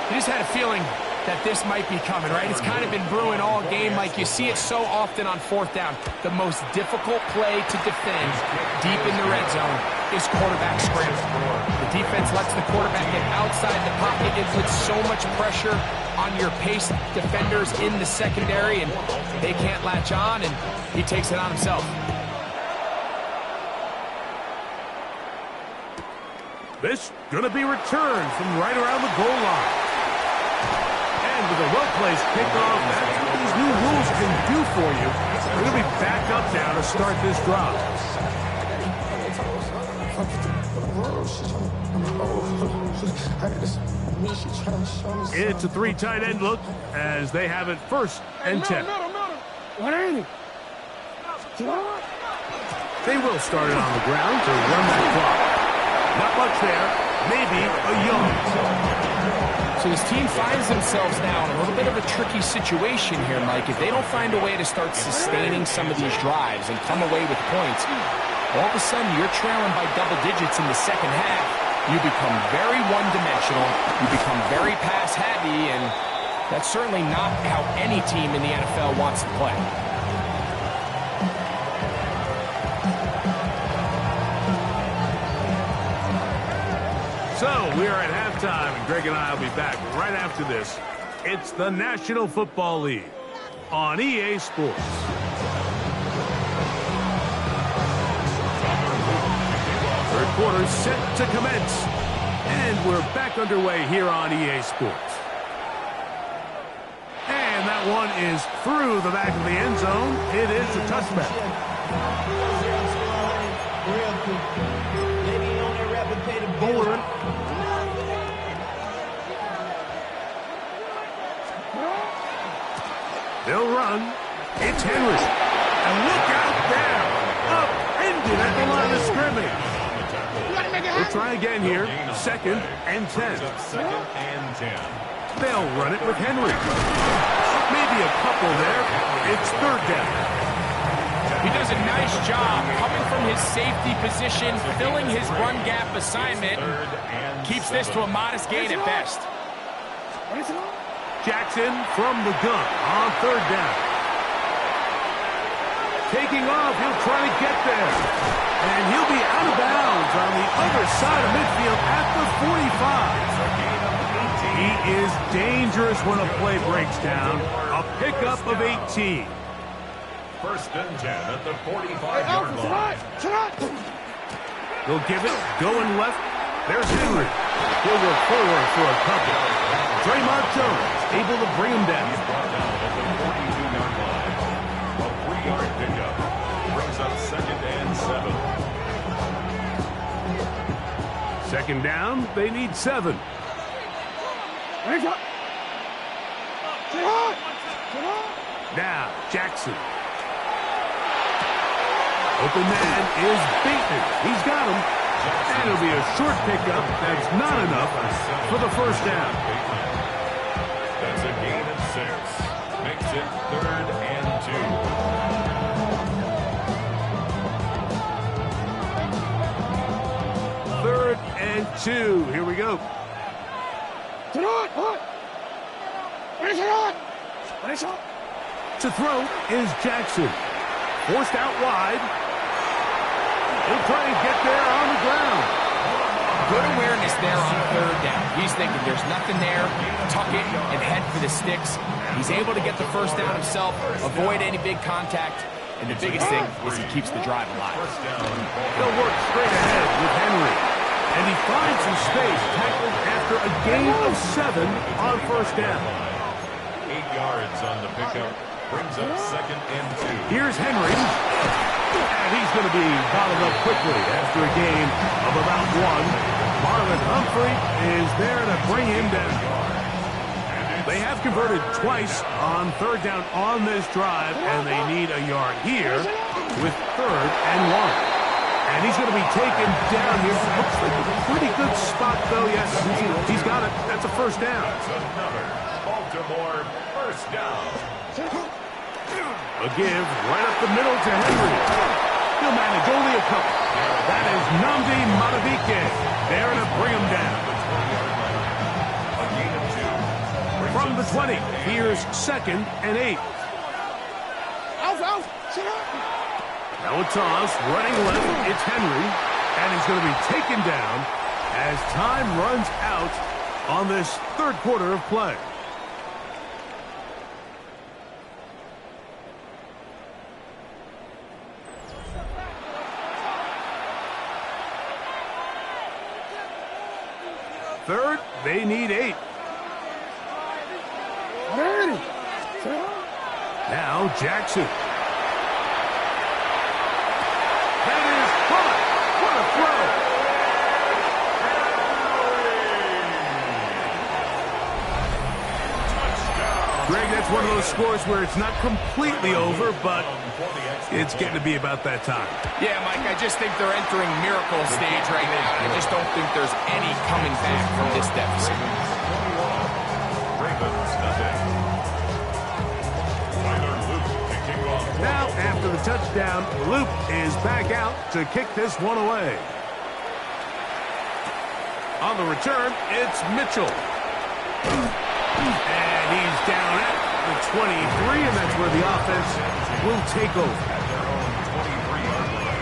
You just had a feeling that this might be coming, right? It's kind of been brewing all game, Mike. You see it so often on 4th down. The most difficult play to defend deep in the red zone is quarterback scramble. The defense lets the quarterback get outside the pocket. It puts so much pressure on your pace defenders in the secondary, and they can't latch on, and he takes it on himself. This going to be returned from right around the goal line. And with a well-placed kickoff, that's what these new rules can do for you. We're going to be back up now to start this drive. It's a 3 tight end look as they have it 1st and 10. They will start it on the ground to run that clock. Not much there, maybe a yard. So this team finds themselves now in a little bit of a tricky situation here, Mike. If they don't find a way to start sustaining some of these drives and come away with points, all of a sudden you're trailing by double digits in the second half. You become very one-dimensional. You become very pass-heavy, and that's certainly not how any team in the NFL wants to play. So, we are at halftime, and Greg and I will be back right after this. It's the National Football League on EA Sports. Third quarter set to commence, and we're back underway here on EA Sports. And that one is through the back of the end zone. It is a touchback. Forward. They'll run. It's Henry. And look out there. Upended at the line of scrimmage. We'll try again here. 2nd and 10. 2nd and 10. They'll run it with Henry. Maybe a couple there. It's 3rd down. He does a nice job coming from his safety position, filling his run gap assignment, keeps this to a modest gain at best. Jackson from the gun on 3rd down. Taking off, he'll try to get there. And he'll be out of bounds on the other side of midfield at the 45. He is dangerous when a play breaks down. A pickup of 18. First and 10 at the 45-yard line. He'll give it, going left. There's Henry. He'll go forward for a couple. Draymond Jones able to bring him down. He's brought down at the 42-yard line. A 3-yard pickup. Brings up second and 7. Second down, they need 7. Now, Jackson. Open man is Bateman. He's got him. And it'll be a short pickup. That's not enough for the first down. That's a gain of 6. Makes it 3rd and 2. 3rd and 2. Here we go. To throw is Jackson. Forced out wide. He'll try and get there on the ground. Good awareness there on 3rd down. He's thinking there's nothing there. Tuck it and head for the sticks. He's able to get the first down himself, avoid any big contact, and the biggest thing is he keeps the drive alive. They'll work straight ahead with Henry. And he finds some space, tackled after a gain of 7 on first down. 8 yards on the pickup. Brings up second and 2. Here's Henry. And he's going to be bottled up quickly after a gain of about 1. Marlon Humphrey is there to bring him down. They have converted twice on 3rd down on this drive, and they need a yard here with 3rd and 1. And he's going to be taken down here. Looks like a pretty good spot, though. Yes, he's got it. That's a first down. That's another Baltimore first down. A give right up the middle to Henry. He'll manage only a couple. That is Nnamdi Madubuike there to bring him down. A gain of 2. From the 20, here's 2nd and 8. Now a toss, running left, it's Henry, and he's going to be taken down as time runs out on this 3rd quarter of play. Third, they need 8. Now Jackson. That is caught. What a throw. Greg, that's one of those scores where it's not completely over, but it's getting to be about that time. Yeah, Mike, I just think they're entering miracle stage right now. I just don't think there's any coming back from this deficit. Ravens, nothing. Now, after the touchdown, Luke is back out to kick this one away. On the return, it's Mitchell. And he's down at the 23, and that's where the offense will take over. At their own 23-yard line.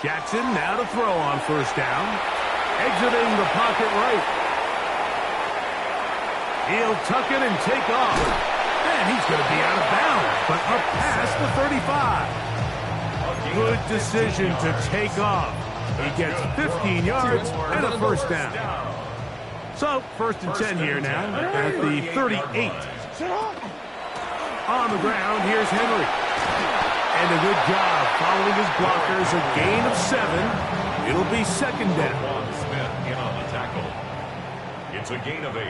Jackson now to throw on first down. Exiting the pocket right. He'll tuck it and take off. And he's going to be out of bounds, but up past the 35. Good decision to take off. He gets 15 yards and a first down. So, 1st and 10 here now at the 38. On the ground, here's Henry. And a good job following his blockers, a gain of 7. It'll be 2nd down. Smith in on the tackle. It's a gain of 8.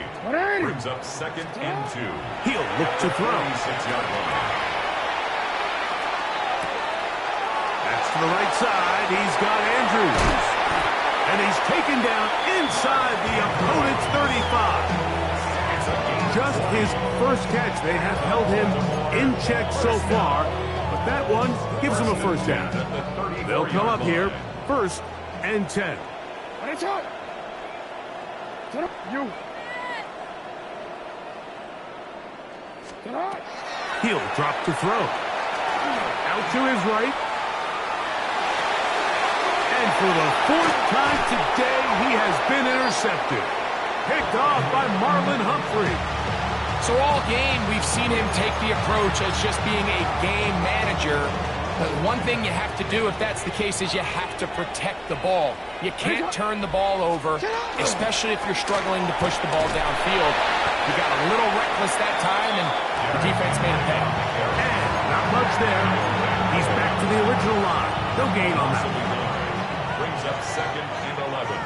Brings up 2nd and 2. He'll look to throw. 26-yard line. That's to the right side. He's got Andrews. And he's taken down inside the opponent's 35. Just his first catch. They have held him in check so far. But that one gives him a first down. They'll come up here, 1st and 10. He'll drop to throw. Out to his right. And for the fourth time today, he has been intercepted. Picked off by Marlon Humphrey. So all game, we've seen him take the approach as just being a game manager. But one thing you have to do if that's the case is you have to protect the ball. You can't turn the ball over, especially if you're struggling to push the ball downfield. You got a little reckless that time, and the defense made a pay. And not much there. He's back to the original line. No gain on that. Brings up 2nd and 11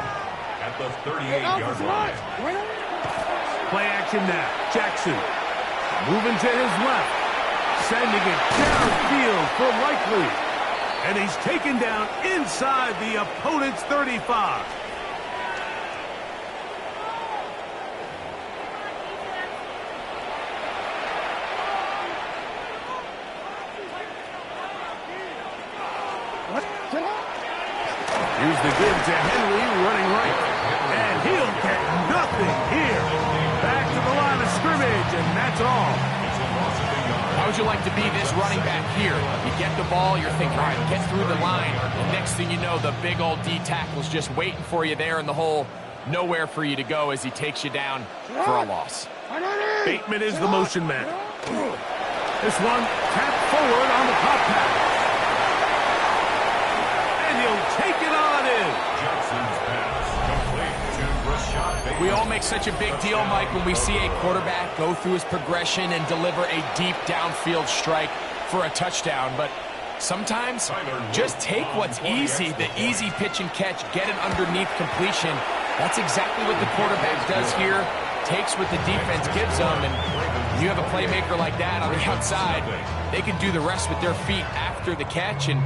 at the 38-yard line. Play action now. Jackson moving to his left. Sending it downfield for Likely. And he's taken down inside the opponent's 35. Here's the give to Henry running right. And he'll get nothing here. Back to the line of scrimmage, and that's all. How would you like to be this running back here? You get the ball, you're thinking, all right, get through the line. The next thing you know, the big old D tackle's just waiting for you there in the hole. Nowhere for you to go as he takes you down for a loss. Bateman is the motion man. This one tapped forward on the pop pass. And he'll take it on in. Johnson's pass complete to Rashad Bateman. We all make such a big deal, Mike, when we see a quarterback go through his progression and deliver a deep downfield strike for a touchdown. But sometimes just take what's easy, the easy pitch and catch, get an underneath completion. That's exactly what the quarterback does here. Takes what the defense gives them, and you have a playmaker like that on the outside, they can do the rest with their feet after the catch, and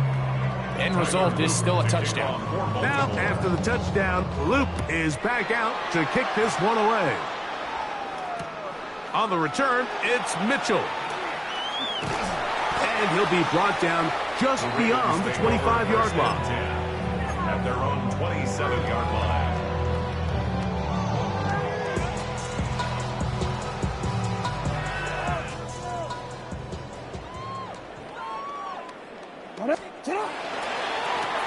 the end result is still a touchdown. Now, after the touchdown, Luke is back out to kick this one away. On the return, it's Mitchell. And he'll be brought down just beyond the 25-yard line. At their own 27-yard line.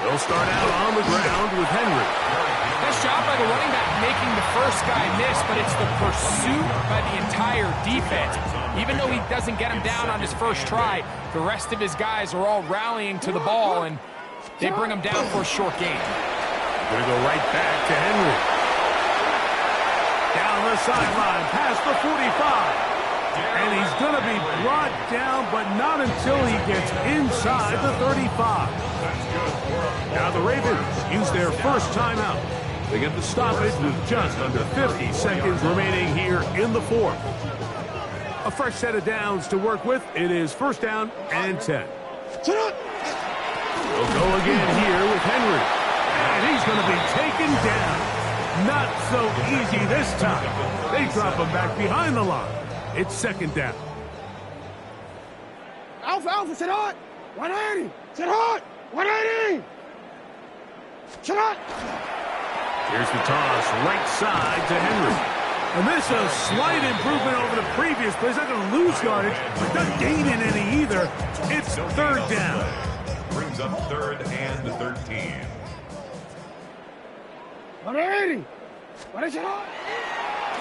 They'll start out on the ground with Henry. Nice job by the running back making the first guy miss, but it's the pursuit by the entire defense. Even though he doesn't get him down on his first try, the rest of his guys are all rallying to the ball, and they bring him down for a short gain. Going to go right back to Henry. Down the sideline, past the 45. And he's going to be brought down, but not until he gets inside the 35. Now the Ravens use their first timeout. They get the stoppage with just under 50 seconds remaining here in the fourth. A fresh set of downs to work with. It is first down and 10. We'll go again here with Henry. And he's going to be taken down. Not so easy this time. They drop him back behind the line. It's second down. Alpha, sit hot. 180. Sit hot. 180. Sit hot. Here's the toss, right side to Henry. And this is a slight improvement over the previous play. He's not going to lose yardage, but not gaining any either. It's third down. Brings up 3rd and 13. 180. What is it on?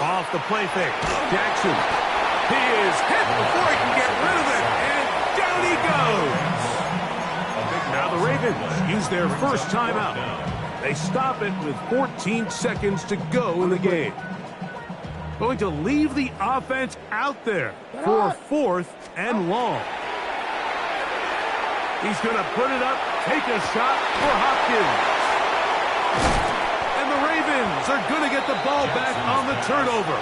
Off the play fake. Jackson. He is hit before he can get rid of it. And down he goes. Now the Ravens use their first timeout. They stop it with 14 seconds to go in the game. Going to leave the offense out there for fourth and long. He's going to put it up, take a shot for Hopkins. And the Ravens are going to get the ball back on the turnover.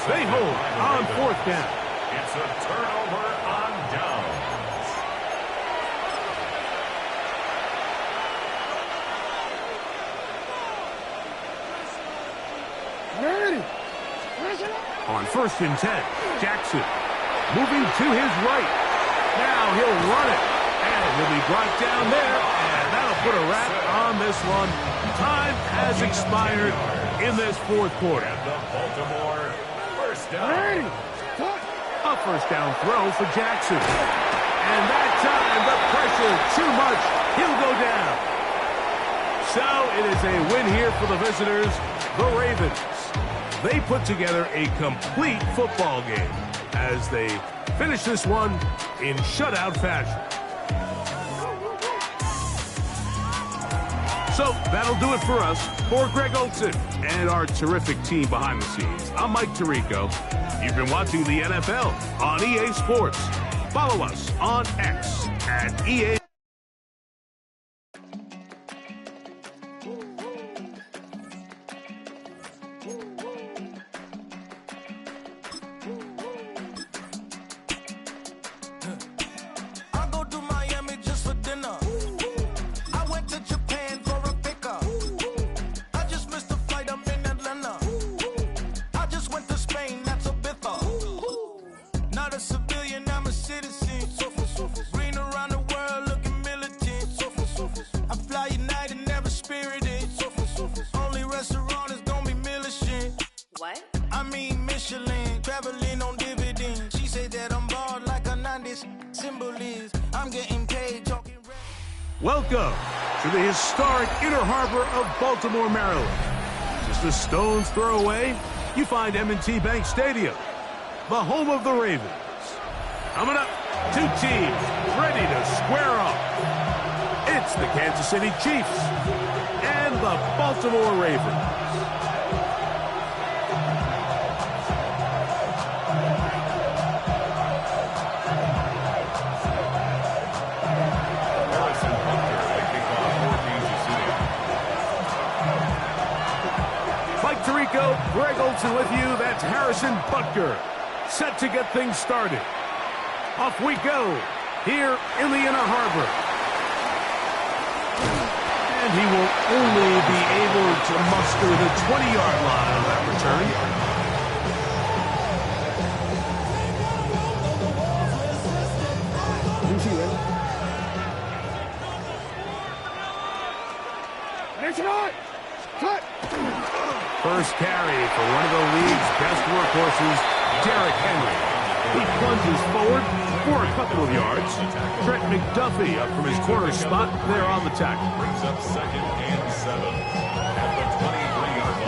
They hold on fourth down. It's a turnover on downs. On first and 10, Jackson moving to his right. Now he'll run it. And he'll be brought down there. And that'll put a wrap on this one. Time has expired in this fourth quarter. And the Baltimore first down. A first down throw for Jackson. And that time, the pressure too much. He'll go down. So it is a win here for the visitors, the Ravens. They put together a complete football game as they finish this one in shutout fashion. So that'll do it for us. For Greg Olson and our terrific team behind the scenes, I'm Mike Tirico. You've been watching the NFL on EA Sports. Follow us on X at EA. Welcome to the historic Inner Harbor of Baltimore, Maryland. Just a stone's throw away, you find M&T Bank Stadium, the home of the Ravens. Coming up, two teams ready to square off. It's the Kansas City Chiefs and the Baltimore Ravens. Tirico, Greg Olson with you. That's Harrison Butker, set to get things started. Off we go here in the Inner Harbor. And he will only be able to muster the 20-yard line on that return. First carry for one of the league's best workhorses, Derrick Henry. He plunges forward for a couple of yards. Trent McDuffie up from his corner spot there on the tackle. Brings up 2nd and 7 at the 23-yard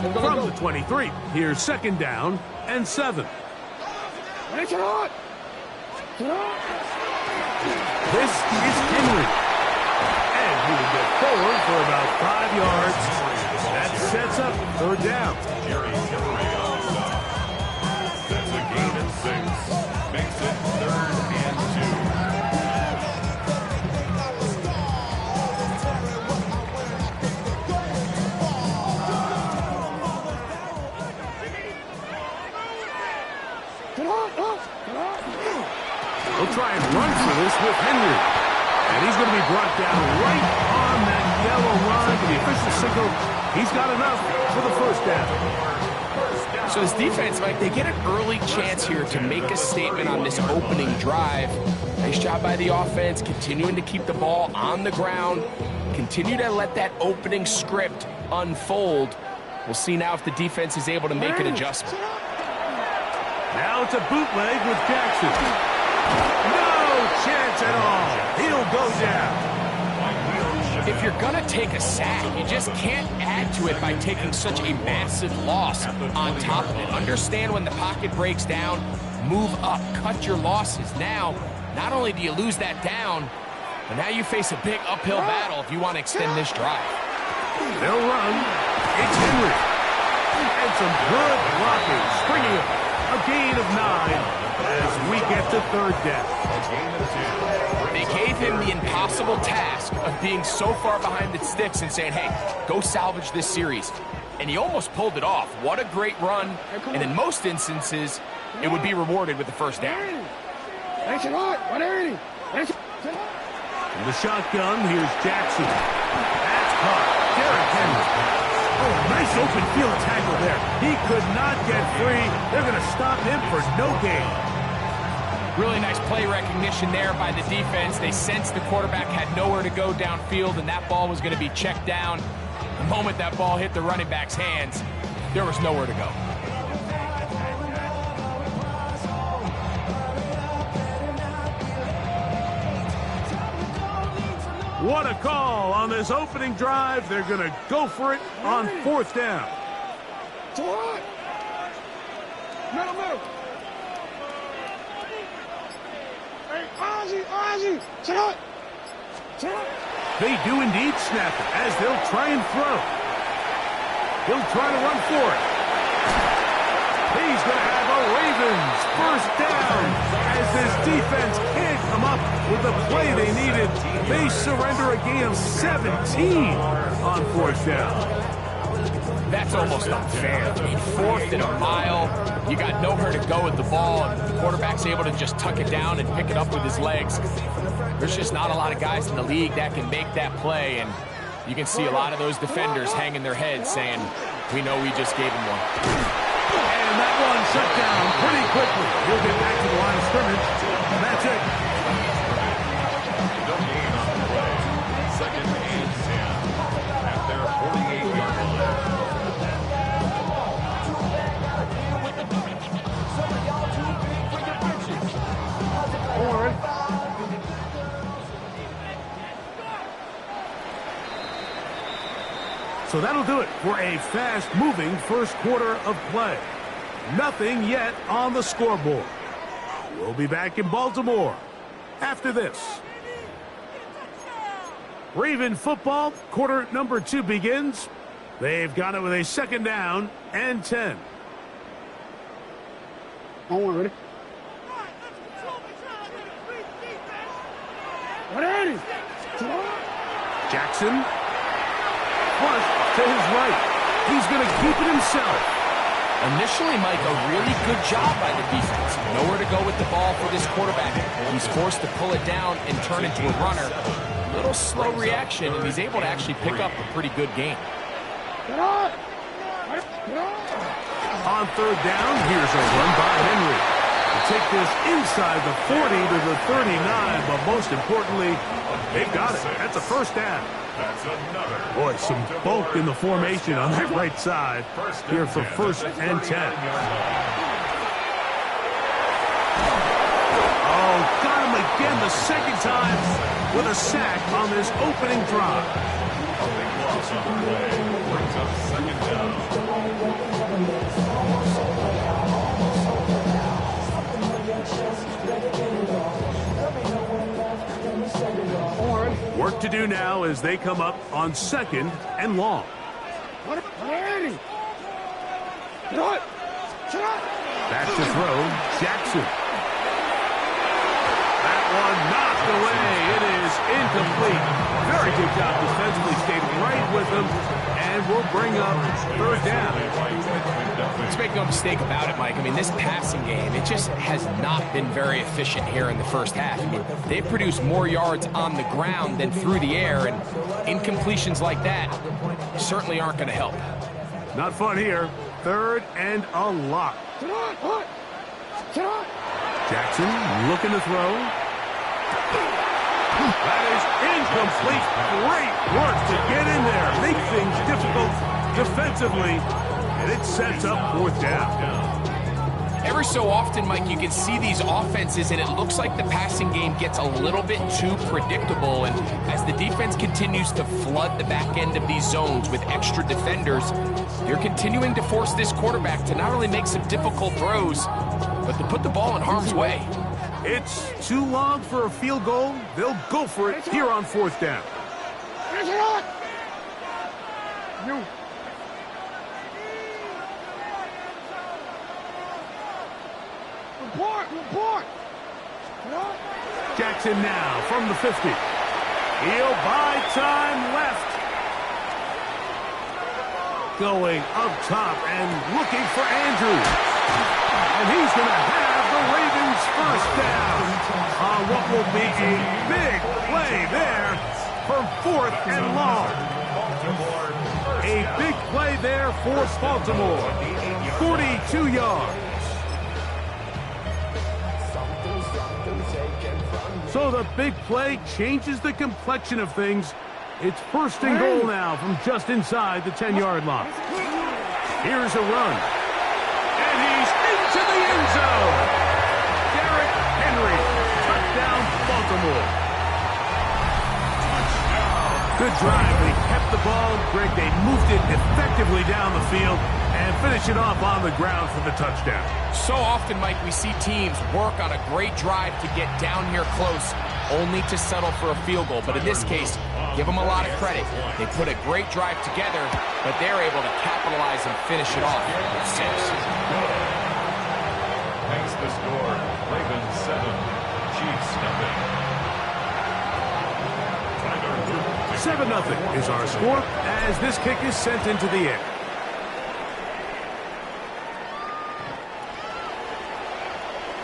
line. From the 23, here's 2nd down and 7. This is Henry. And he will get forward for about 5 yards. That sets up 3rd down. Jerry Henry on the side. That's a gain of 6. Makes it 3rd and 2. They'll try and run for this with Henry. And he's going to be brought down right on that yellow line. The official signal, he's got enough for the 1st down. So this defense, Mike, they get an early chance here to make a statement on this opening drive. Nice job by the offense, continuing to keep the ball on the ground, continue to let that opening script unfold. We'll see now if the defense is able to make an adjustment. Now it's a bootleg with Jackson. No chance at all. He'll go down. If you're going to take a sack, you just can't add to it by taking such a massive loss on top of it. Understand when the pocket breaks down, move up, cut your losses. Now, not only do you lose that down, but now you face a big uphill battle if you want to extend this drive. They'll run. It's Henry. And some good blocking. Springing up. A gain of 9 as we get to 3rd down. They gave him the impossible task of being so far behind the sticks and saying, hey, go salvage this series. And he almost pulled it off. What a great run. And in most instances, it would be rewarded with the 1st down. From the shotgun, here's Jackson. That's caught. Derrick Henry. Oh, nice open field tackle there. He could not get free. They're going to stop him for no gain. Really nice play recognition there by the defense. They sensed the quarterback had nowhere to go downfield, and that ball was going to be checked down. The moment that ball hit the running back's hands, there was nowhere to go. What a call on this opening drive. They're going to go for it on 4th down. Middle. Hey, Ozzy, sit up. They do indeed snap it as they'll try and throw. He'll try to run for it. He's going to have a Ravens first down as this defense can't come up with the play they needed. They surrender a gain of 17 on 4th down. That's almost unfair. I mean, 4th and a mile. You got nowhere to go with the ball, and the quarterback's able to just tuck it down and pick it up with his legs. There's just not a lot of guys in the league that can make that play, and you can see a lot of those defenders hanging their heads saying, we know we just gave him one. And that one shut down pretty quickly. He'll get back to the line of scrimmage. That's it. No gain on the play. 2nd and 10 at their 48-yard line. So that'll do it for a fast-moving first quarter of play. Nothing yet on the scoreboard. We'll be back in Baltimore after this. Raven football, quarter number 2 begins. They've got it with a 2nd down and 10. Ready? 180. Jackson. Flush to his right. He's going to keep it himself. Initially, Mike, a really good job by the defense. Nowhere to go with the ball for this quarterback. He's forced to pull it down and turn into a runner. Little slow reaction, and he's able to actually pick up a pretty good game. On 3rd down, here's a run by Henry. To take this inside the 40 to the 39, but most importantly, they've got it. That's a first down. That's another. Boy, some bulk in the formation on that right side here for 1st and 10. Oh, got him again the 2nd time with a sack on this opening drive. A big loss on the play. Brings up 2nd down. Work to do now as they come up on 2nd and long. Back to throw, Jackson. That one knocked away. It is incomplete. Very good job defensively. Stayed right with him, and will bring up 3rd down. Let's make no mistake about it, Mike. I mean, this passing game, it just has not been very efficient here in the first half. I mean, they've produced more yards on the ground than through the air, and incompletions like that certainly aren't going to help. Not fun here. 3rd and a lot. Jackson looking to throw. That is incomplete. Great work to get in there. Make things difficult defensively. And it sets up 4th down. Every so often, Mike, you can see these offenses, and it looks like the passing game gets a little bit too predictable. And as the defense continues to flood the back end of these zones with extra defenders, you're continuing to force this quarterback to not only make some difficult throws, but to put the ball in harm's way. It's too long for a field goal. They'll go for it here on 4th down. Report. Jackson now from the 50. He'll buy time left. Going up top and looking for Andrews. And he's going to have the Ravens first down on what will be a big play there for 4th and long. A big play there for Baltimore. 42 yards. So the big play changes the complexion of things. It's 1st and goal now from just inside the 10-yard line. Here's a run. And he's into the end zone. Derrick Henry, touchdown Baltimore. Good drive. They kept the ball. Greg, they moved it effectively down the field and finish it off on the ground for the touchdown. So often, Mike, we see teams work on a great drive to get down here close, only to settle for a field goal. But in this case, give them a lot of credit. They put a great drive together, but they're able to capitalize and finish it off with 6. Thanks the score. Ravens 7, Chiefs nothing. 7-0 is our score as this kick is sent into the air.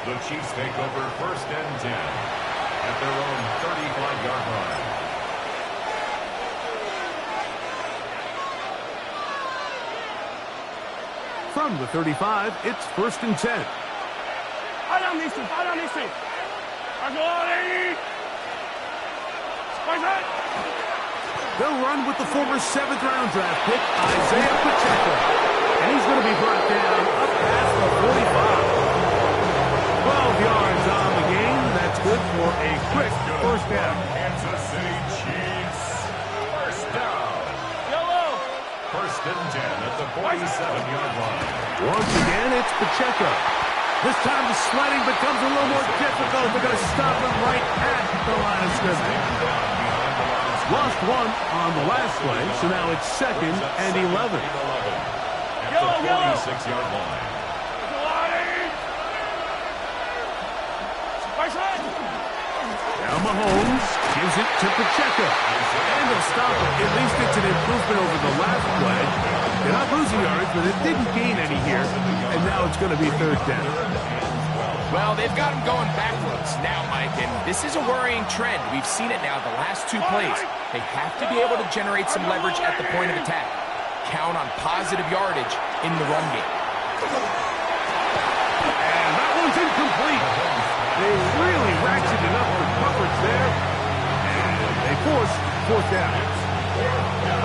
The Chiefs take over 1st and 10 at their own 35-yard line. From the 35, it's 1st and 10. They'll run with the former 7th-round draft pick, Isaiah Pacheco. And he's going to be brought down up past the 45. 12 yards on the game. That's good for a quick first down. Kansas City Chiefs. First down. Yellow. 1st and 10 at the 47-yard line. Once again, it's Pacheco. This time the sledding becomes a little more difficult. They're going to stop him right at the line of scrimmage. Lost 1 on the last play, so now it's 2nd and 11. At the 46-yard line. Now Mahomes gives it to Pacheco. And they'll stop it. At least it's an improvement over the last play. They're not losing yards, but it didn't gain any here. And now it's going to be 3rd down. Well, they've got him going backwards now, Mike, and this is a worrying trend. We've seen it now the last 2 plays. They have to be able to generate some leverage at the point of attack. Count on positive yardage in the run game. And that one's incomplete. They really ratcheted up the coverage there. And they force 4th down.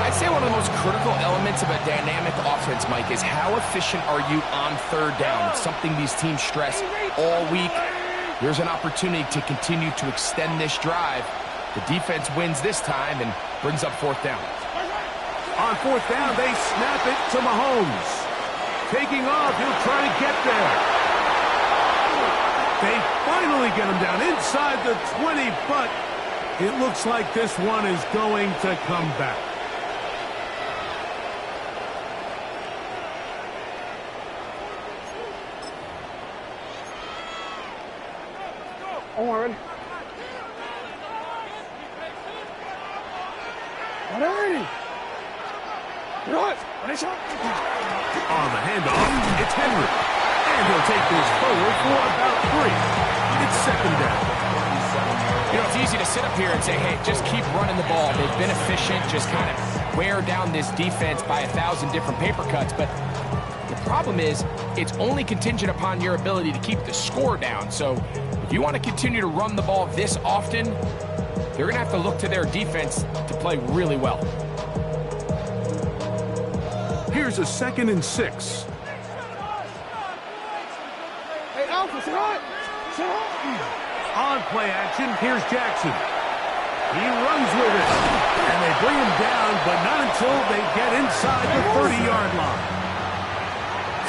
I'd say one of the most critical elements of a dynamic offense, Mike, is how efficient are you on 3rd down? It's something these teams stress all week. Here's an opportunity to continue to extend this drive. The defense wins this time and brings up 4th down. On 4th down, they snap it to Mahomes. Taking off, he'll try to get there. They finally get him down inside the 20, but it looks like this one is going to come back. Warren. On the handoff, it's Henry. And he'll take this forward for about 3. It's 2nd down. You know, it's easy to sit up here and say, hey, just keep running the ball. They've been efficient, just kind of wear down this defense by 1,000 different paper cuts. But the problem is, it's only contingent upon your ability to keep the score down. So if you want to continue to run the ball this often, they're going to have to look to their defense to play really well. Here's a 2nd and 6. Hey, Alpha, sit hot. Sit hot. On play action, here's Jackson. He runs with it. And they bring him down, but not until they get inside the 30-yard line.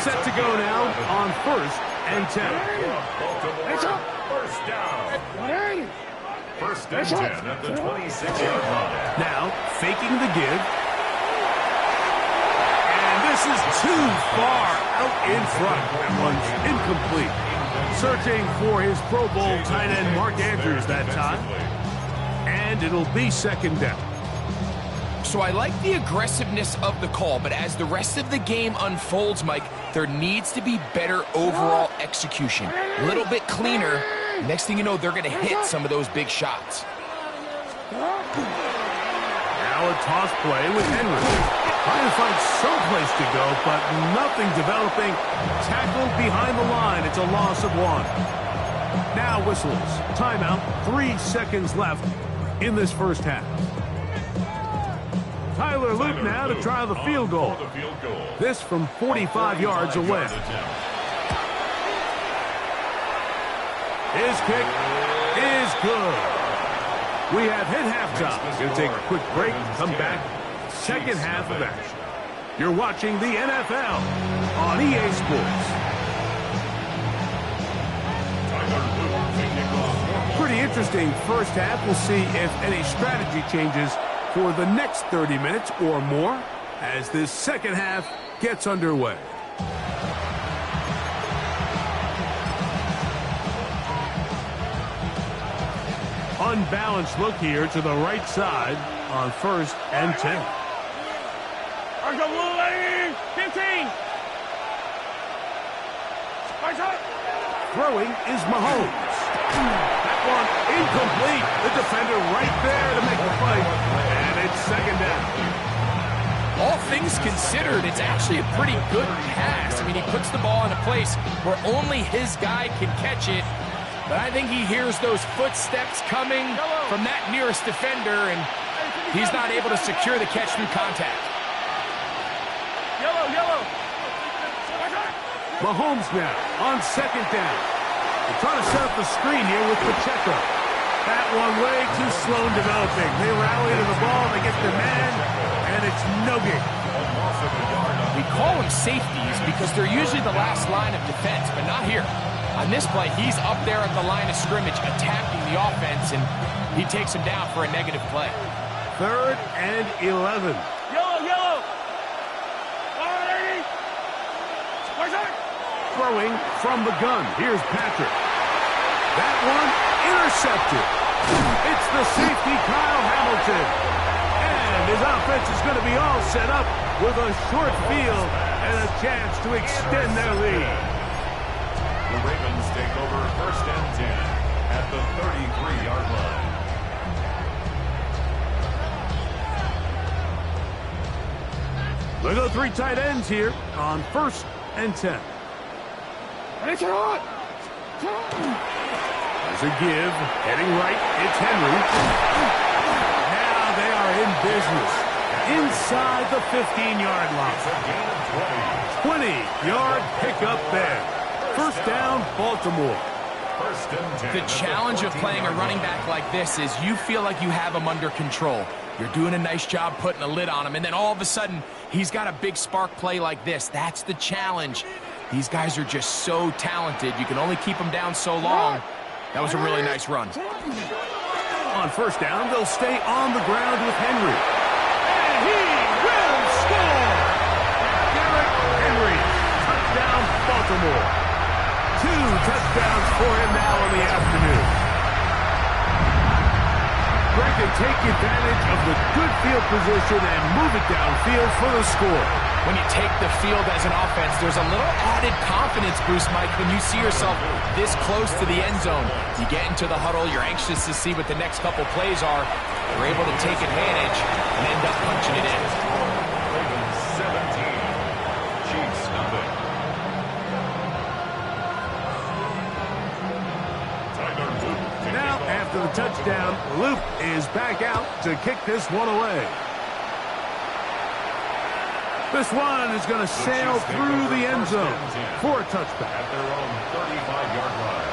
Set to go now on 1st and 10. First down. 1st and 10 at the 26-yard line. Now, faking the give. And this is too far out in front. That one's incomplete. Searching for his Pro Bowl tight end Mark Andrews that time. And it'll be 2nd down. So I like the aggressiveness of the call, but as the rest of the game unfolds, Mike, there needs to be better overall execution. A little bit cleaner. Next thing you know, they're going to hit some of those big shots. Now a toss play with Henry. Trying to find someplace to go, but nothing developing. Tackled behind the line. It's a loss of 1. Now whistles. Timeout. 3 seconds left in this first half. Tyler Luke now to try the field goal. This from 45 yards away. His kick is good. We have hit halftime. We're going to take a quick break and come back. Second half of action. You're watching the NFL on EA Sports. Pretty interesting first half. We'll see if any strategy changes for the next 30 minutes or more as this second half gets underway. Unbalanced look here to the right side on 1st and 10. Argo blue, 15. Throwing is Mahomes. That one incomplete. The defender right there to make the play. And it's second down. All things considered, it's actually a pretty good pass. I mean, he puts the ball in a place where only his guy can catch it. But I think he hears those footsteps coming from that nearest defender, and he's not able to secure the catch through contact. Yellow. Mahomes now on second down. They're trying to set up the screen here with Pacheco. That one way too slow in developing. They rally to the ball, they get the man, and it's no gain. We call them safeties because they're usually the last line of defense, but not here. On this play, he's up there at the line of scrimmage attacking the offense, and he takes him down for a negative play. 3rd and 11. Yellow. Throwing from the gun. Here's Patrick. That one intercepted. It's the safety, Kyle Hamilton. And his offense is going to be all set up with a short field and a chance to extend their lead. The Ravens take over 1st and 10 at the 33-yard line. Look at the 3 tight ends here on 1st and 10. It's hot. There's a give. Heading right. It's Henry. Now they are in business. Inside the 15-yard line. 20-yard pickup there. 1st down, Baltimore. 1st and 10. The challenge of playing a running back like this is you feel like you have him under control. You're doing a nice job putting a lid on him, and then all of a sudden, he's got a big spark play like this. That's the challenge. These guys are just so talented. You can only keep them down so long. That was a really nice run. On 1st down, they'll stay on the ground with Henry. And he will score! Derrick Henry, touchdown Baltimore. 2 touchdowns for him now in the afternoon. Greg can take advantage of the good field position and move it downfield for the score. When you take the field as an offense, there's a little added confidence boost, Mike, when you see yourself this close to the end zone. You get into the huddle, you're anxious to see what the next couple plays are. You're able to take advantage and end up punching it in. Ravens 17, Chiefs nothing. Now, after the touchdown, Luke is back out to kick this one away. This one is going to sail through the end zone for a touchback. At their own 35-yard line.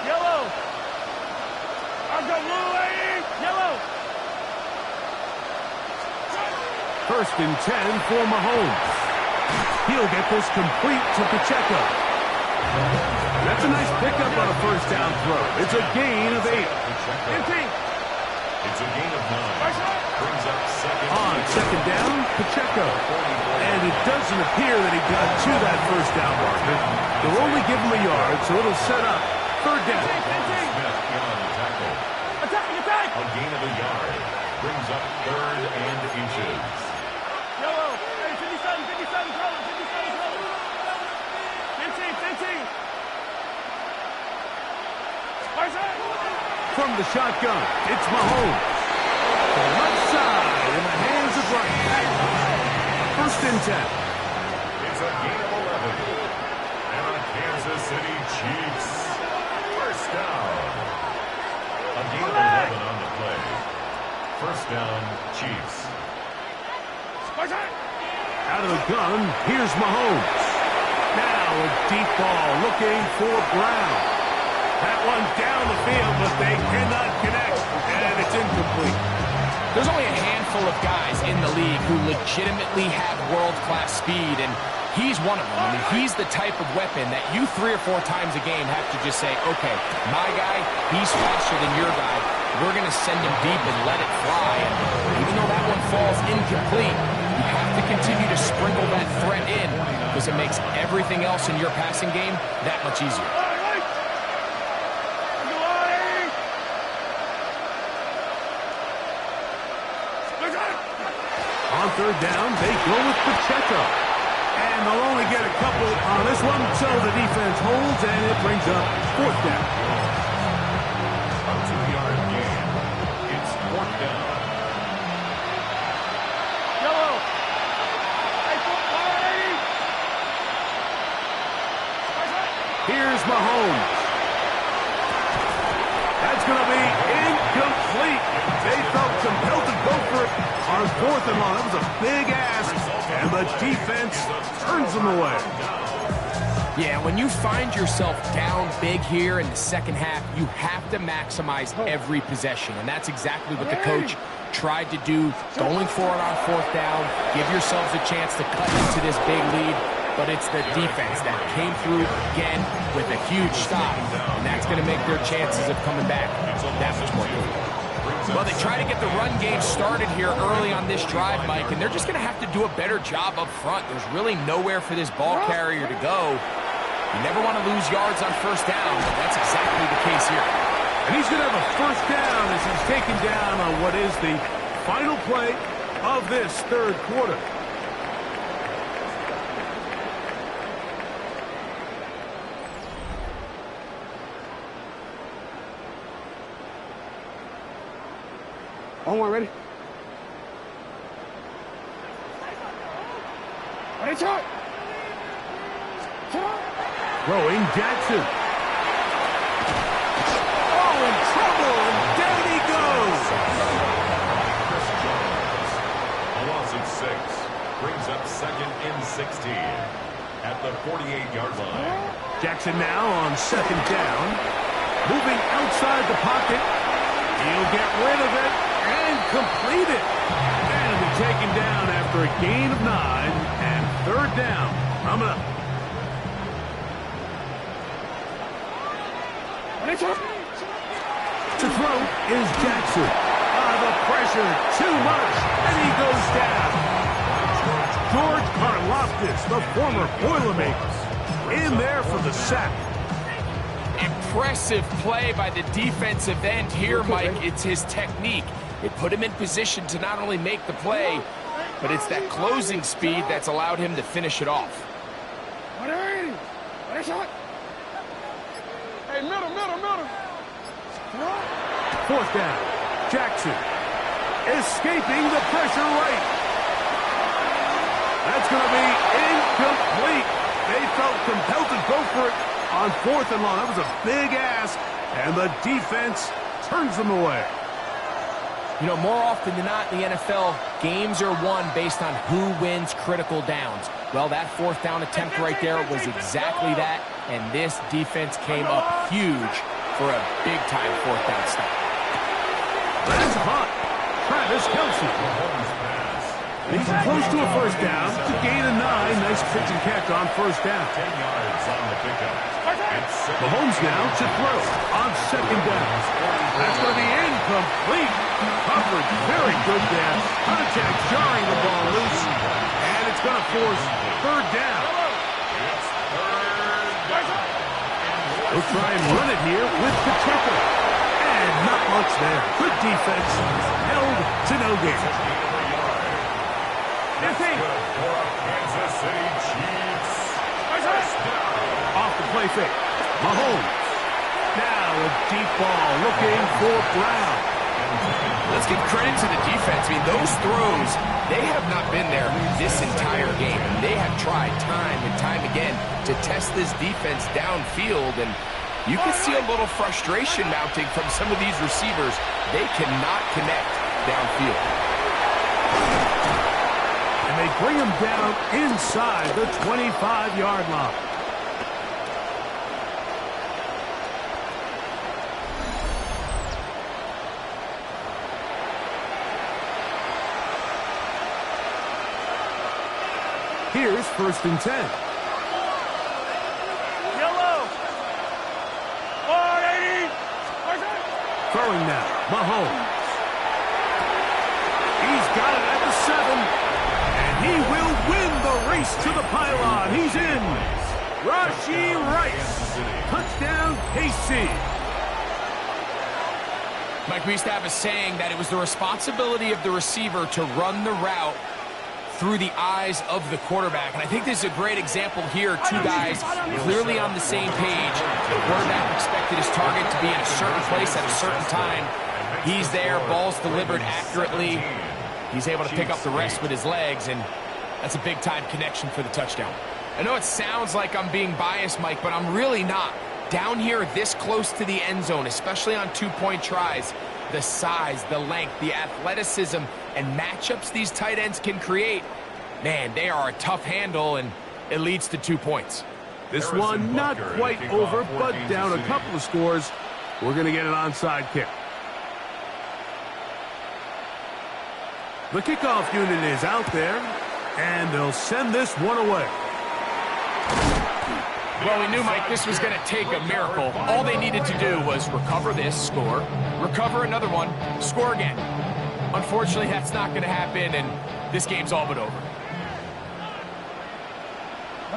Yellow. Argo blue, yellow. 1st and 10 for Mahomes. He'll get this complete to Pacheco. That's a nice pickup on a 1st down throw. It's a gain of 8. It's a gain of 9. Brings up On 2nd down, Pacheco. And it doesn't appear that he got to that 1st down marker. They'll only give him a yard, so it'll set up 3rd down. Smith beyond the tackle. Attack. A gain of a yard. Brings up 3rd and inches. Yellow. 57, throw. 15. From the shotgun, it's Mahomes. To the left side in the hands of Wright. 1st and 10. It's a gain of 11. And the Kansas City Chiefs. 1st down. A gain of 11 on the play. First down, Chiefs. Out of the gun, here's Mahomes. Now a deep ball looking for Brown. That one's down the field, but they cannot connect, and it's incomplete. There's only a handful of guys in the league who legitimately have world-class speed, and he's one of them. I mean, he's the type of weapon that you 3 or 4 times a game have to just say, okay, my guy, he's faster than your guy. We're going to send him deep and let it fly. And even though that one falls incomplete, you have to continue to sprinkle that threat in because it makes everything else in your passing game that much easier. On third down, they go with Pacheco. And they'll only get a couple on this one, so the defense holds, and it brings up fourth down. A 2-yard gain. It's fourth down. Yellow. Here's Mahomes. That's going to be incomplete. They felt compelled to go for it on fourth and long. That was a big ask, and the defense turns them away. Yeah, when you find yourself down big here in the second half, you have to maximize every possession, and that's exactly what the coach tried to do, going for it on fourth down, give yourselves a chance to cut into this big lead, but it's the defense that came through again with a huge stop, and that's going to make their chances of coming back that much more difficult. Well, they try to get the run game started here early on this drive, Mike, and they're just going to have to do a better job up front. There's really nowhere for this ball carrier to go. You never want to lose yards on first down, but that's exactly the case here. And he's going to have a first down as he's taken down on what is the final play of this third quarter. On one, ready? Ready, shot! Throwing Jackson. Oh, in trouble, and down he goes. A loss of 6 brings up second and 16 at the 48-yard line. Jackson now on second down. Moving outside the pocket. He'll get rid of it and complete it. And it'll be taken down after a gain of 9 and third down. Coming up. To throw is Jackson. The pressure, too much, and he goes down. George Karlaftis, the former Boilermaker, in there for the sack. Impressive play by the defensive end here, Mike. It's his technique. It put him in position to not only make the play, but it's that closing speed that's allowed him to finish it off. Hey, middle. Fourth down. Jackson escaping the pressure right. That's going to be incomplete. They felt compelled to go for it on fourth and long. That was a big ask, and the defense turns them away. You know, more often than not in the NFL, games are won based on who wins critical downs. Well, that fourth down attempt right there was exactly that, and this defense came up huge for a big-time fourth down stop. That's hot. Travis Kelce. He's close to a first down. To gain a 9. Nice pitch and catch on first down. 10 yards on the pickup. Mahomes now to throw on second down. That's going to be incomplete. Coverage very good there. Contact jarring the ball loose. And it's going to force third down. We'll try and run it here with Pacheco. And not much there. Good defense. Held to no gain. Kansas City Chiefs. Off the play fake. Mahomes. Now a deep ball looking for Brown. Let's give credit to the defense. I mean, those throws, they have not been there this entire game. They have tried time and time again to test this defense downfield, and you can see a little frustration mounting from some of these receivers. They cannot connect. downfield. And they bring him down inside the 25-yard line. Here's 1st and 10. Yellow. 180. Throwing now, Mahomes. He's got it at the 7. And he will win the race to the pylon. He's in. Rashee Rice. Touchdown, KC. Mike, we used to have a saying that it was the responsibility of the receiver to run the route through the eyes of the quarterback. And I think this is a great example here. Two guys clearly on the same page. The quarterback expected his target to be in a certain place at a certain time. He's there, ball's delivered accurately. He's able to pick up the rest with his legs, and that's a big-time connection for the touchdown. I know it sounds like I'm being biased, Mike, but I'm really not. Down here this close to the end zone, especially on two-point tries, the size, the length, the athleticism, and matchups these tight ends can create, man, they are a tough handle, and it leads to 2 points. This one not quite over, but down a couple of scores. We're going to get an onside kick. The kickoff unit is out there, and they'll send this one away. Well, we knew, Mike, this was going to take a miracle. All they needed to do was recover this, score, recover another one, score again. Unfortunately, that's not going to happen, and this game's all but over.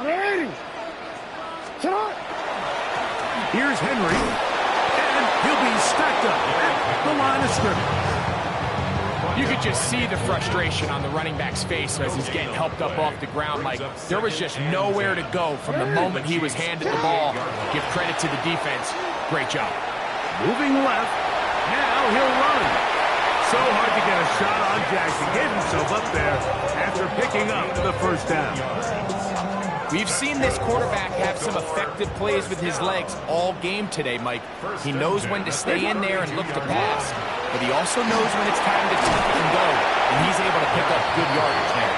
180. Sit on. Here's Henry, and he'll be stacked up at the line of scrimmage. You could just see the frustration on the running back's face as he's getting helped up off the ground. Like, there was just nowhere to go from the moment he was handed the ball. Give credit to the defense. Great job. Moving left. Now he'll run. So hard to get a shot on Jackson. Get himself up there after picking up the first down. We've seen this quarterback have some effective plays with his legs all game today, Mike. He knows when to stay in there and look to pass, but he also knows when it's time to tuck it and go, and he's able to pick up good yardage there.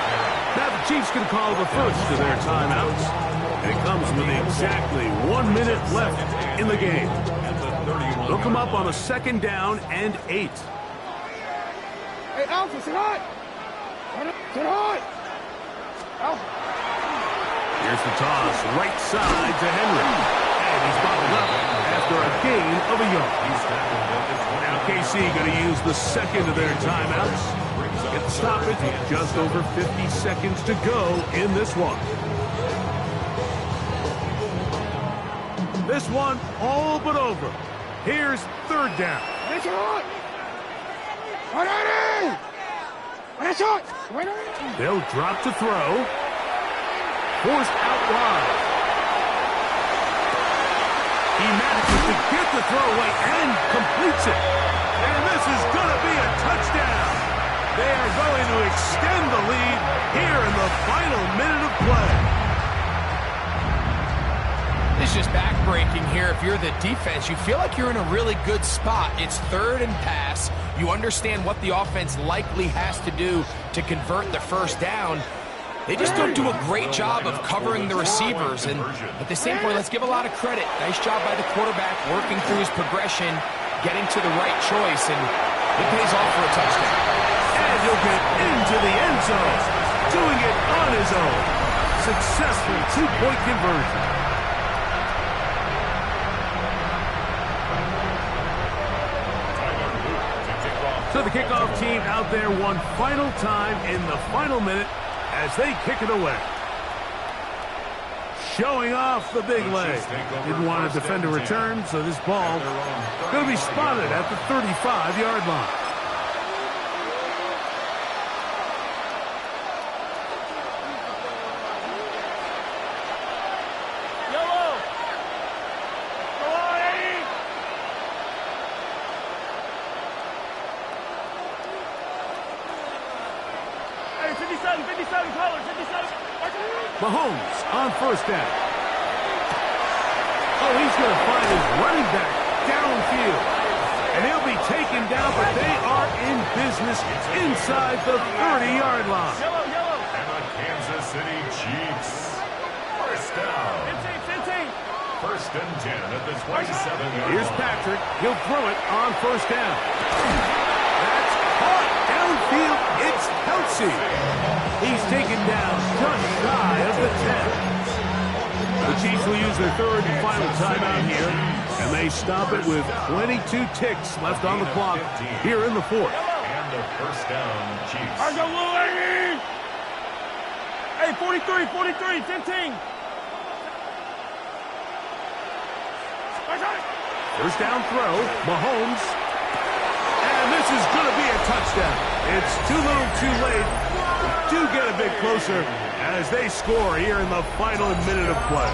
Now the Chiefs can call the first of their timeouts, and it comes with exactly 1 minute left in the game. They'll come up on a 2nd down and 8. Hey, Alpha, sit hot. Sit hot. Alpha. Here's the toss, right side to Henry. And he's bottled up after a gain of a yard. Now KC going to use the 2nd of their timeouts. Get the stoppage with just over 50 seconds to go in this one. This one all but over. Here's 3rd down. Sit hot. 180. That's hot. 180. They'll drop to throw. Forced out wide. He manages to get the throw away and completes it. And this is going to be a touchdown. They are going to extend the lead here in the final minute of play. It's just backbreaking here. If you're the defense, you feel like you're in a really good spot. It's 3rd and pass. You understand what the offense likely has to do to convert the first down. They just don't do a great job of covering the receivers. And at the same point, let's give a lot of credit. Nice job by the quarterback working through his progression, getting to the right choice, and it pays off for a touchdown. And he'll get into the end zone, doing it on his own. Successful 2-point conversion. So the kickoff team out there one final time in the final minute as they kick it away. Showing off the big leg. Didn't want to defend a return, so this ball going to be spotted at the 35-yard line. Yellow. Go on, Eddie. Hey, 57, color, 57. Mahomes on 1st down. Oh, he's going to find his running back downfield. And he'll be taken down, but they are in business. business inside the 30-yard line. And the Kansas City Chiefs. First down. 15. First and 10 at the 27-yard Here's line. Patrick. He'll throw it on first down. That's caught downfield. It's Kelsey. He's taken down just shy of the 10. The Chiefs will use their third and final timeout here, and they stop it with 22 ticks left on the clock here in the fourth. And the first down, Chiefs. I got little lady. Hey, 43, 15. First down throw, Mahomes. And this is going to be a touchdown. It's too little too late. Do get a bit closer as they score here in the final minute of play.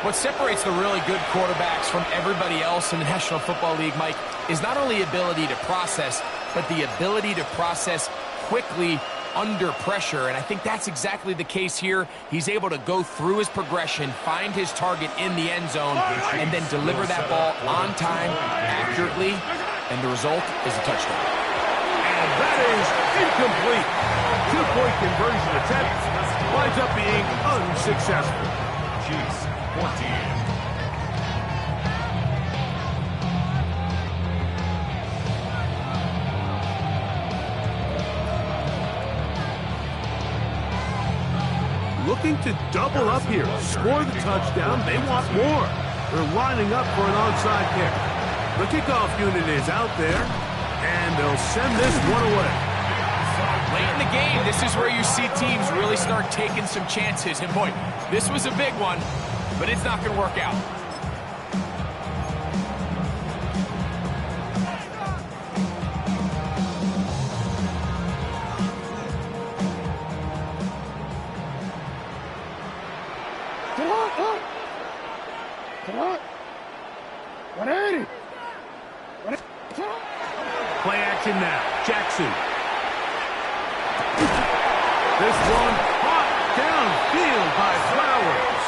What separates the really good quarterbacks from everybody else in the National Football League, Mike, is not only ability to process, but the ability to process quickly under pressure, and I think that's exactly the case here. He's able to go through his progression, find his target in the end zone, and then deliver that ball on time, accurately, and the result is a touchdown. And that is incomplete. Two-point conversion attempt winds up being unsuccessful. Chiefs, 14. Looking to double up here, score the touchdown. They want more. They're lining up for an onside kick. The kickoff unit is out there, and they'll send this one away. Late in the game, this is where you see teams really start taking some chances. And boy, this was a big one, but it's not going to work out. Come on. 180. Play action now. Jackson. This one hot downfield by Flowers.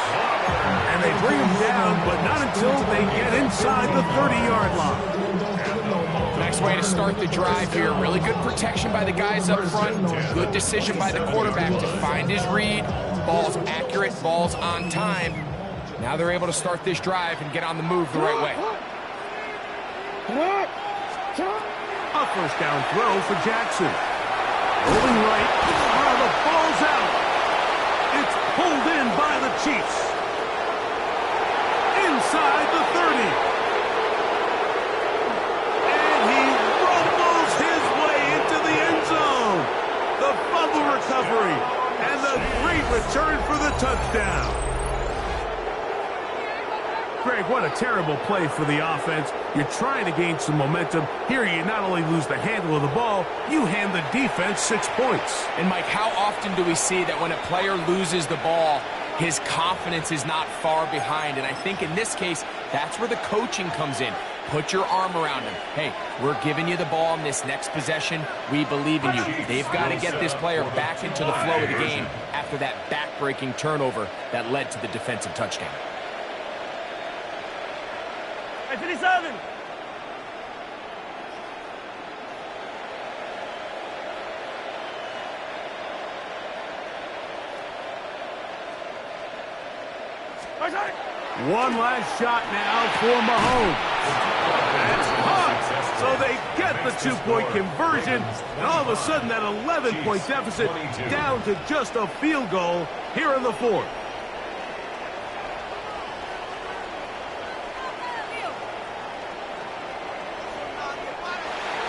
And they bring him down, but not until they get inside the 30-yard line. Nice way to start the drive here. Really good protection by the guys up front. Good decision by the quarterback to find his read. Ball's accurate, ball's on time. Now they're able to start this drive and get on the move the right way. A first down throw for Jackson. Rolling right. The ball's out. It's pulled in by the Chiefs. Inside the 30. And he rumbles his way into the end zone. The fumble recovery. And the great return for the touchdown. Greg, what a terrible play for the offense. You're trying to gain some momentum. Here you not only lose the handle of the ball, you hand the defense 6 points. And Mike, how often do we see that when a player loses the ball, his confidence is not far behind? And I think in this case, that's where the coaching comes in. Put your arm around him. Hey, we're giving you the ball in this next possession. We believe in you. They've got to get this player back into the flow of the game after that back-breaking turnover that led to the defensive touchdown. 57. One last shot now for Mahomes. That's caught. So they get the two-point conversion, and all of a sudden that 11-point deficit down to just a field goal here in the fourth.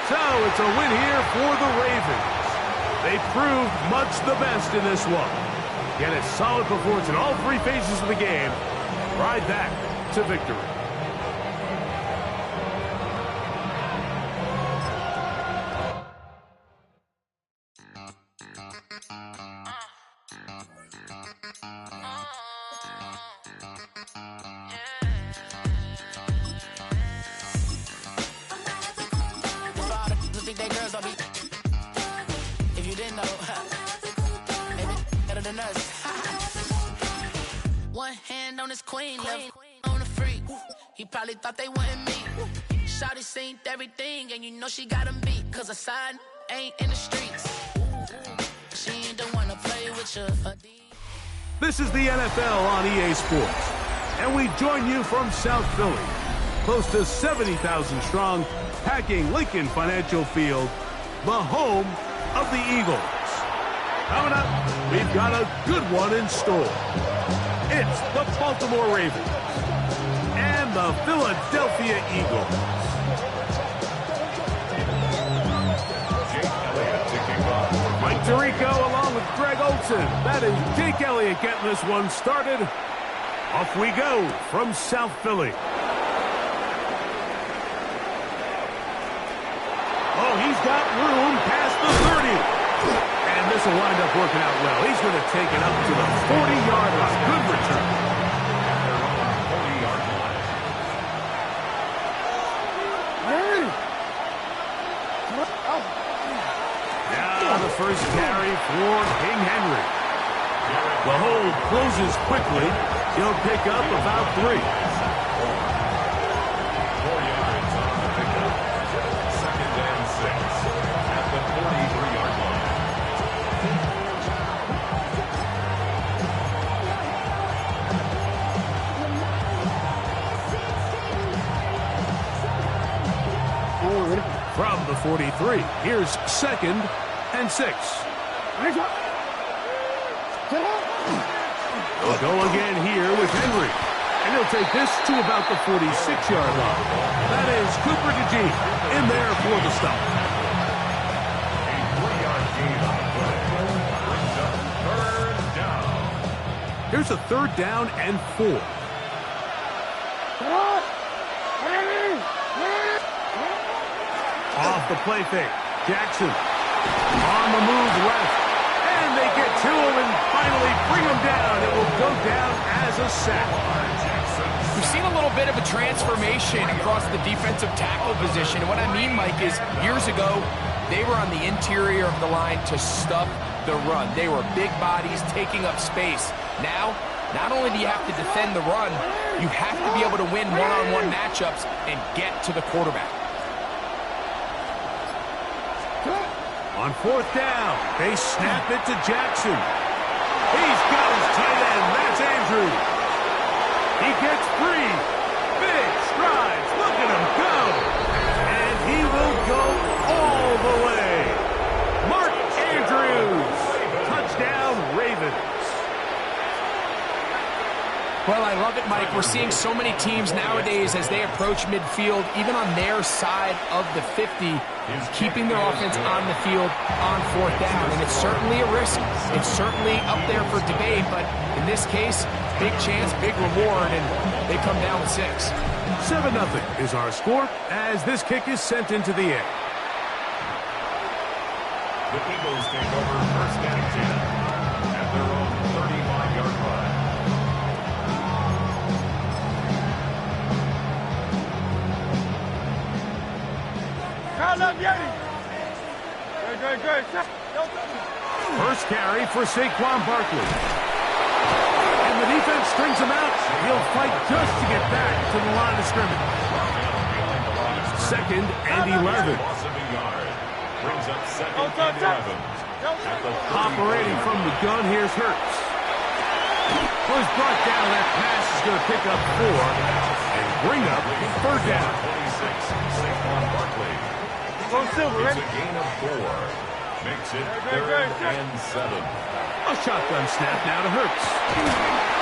So it's a win here for the Ravens. They proved much the best in this one. Get a solid performance in all three phases of the game. Ride that to victory. If you didn't know, better than us. One hand on his queen, left on the freak. He probably thought they wanted me. shawty seen everything, and you know she got 'em beat, cause her side ain't in the streets. She ain't the one to play with you. This is the NFL on EA Sports, and we join you from South Philly, close to 70,000 strong, packing Lincoln Financial Field, the home of the Eagles. Coming up, we've got a good one in store. It's the Baltimore Ravens and the Philadelphia Eagles. Mike Tirico along with Greg Olson. That is Jake Elliott getting this one started. Off we go from South Philly. Oh, he's got room past the 30. And this will wind up working out well. He's going to take it up to the 40-yard line. Good return. Now the first carry for King Henry. The hold closes quickly. He'll pick up about 3. 4 yards on the pickup. 2nd and 6 at the 43-yard line. From the 43, here's 2nd and 6. They'll go again here with Henry. And he'll take this to about the 46-yard line. That is Cooper DeJean in there for the stop. A 3-yard gain on the play. Brings up 3rd down. Here's a 3rd down and 4. Off the play fake. Jackson on the move left. And they get to him and finally bring him down. It will go down as a sack. We've seen a little bit of a transformation across the defensive tackle position. And what I mean, Mike, is years ago, they were on the interior of the line to stop the run. They were big bodies taking up space. Now, not only do you have to defend the run, you have to be able to win one-on-one matchups and get to the quarterback. On 4th down, they snap it to Jackson. He's got his tight end. That's Andrews. He gets free. Big strides. Look at him go. And he will go all the way. Mark Andrews. Touchdown, Ravens. Well, I love it, Mike. We're seeing so many teams nowadays as they approach midfield, even on their side of the 50, keeping their offense on the field on 4th down. And it's certainly a risk. It's certainly up there for debate, but in this case, big chance, big reward, and they come down with 6. 7-0 is our score as this kick is sent into the air. The Eagles take over 1st and 10 at their own 35-yard line. First carry for Saquon Barkley. And the defense strings him out. He'll fight just to get back to the line of scrimmage. 2nd and 11. Loss of a yard. Brings up 2nd and 11. Operating from the gun, here's Hurts. Was brought down. That pass is going to pick up 4 and bring up 3rd down. 26, Saquon Barkley. It's a gain of 4. Makes it 3rd and 7. A shotgun snap now to Hurts.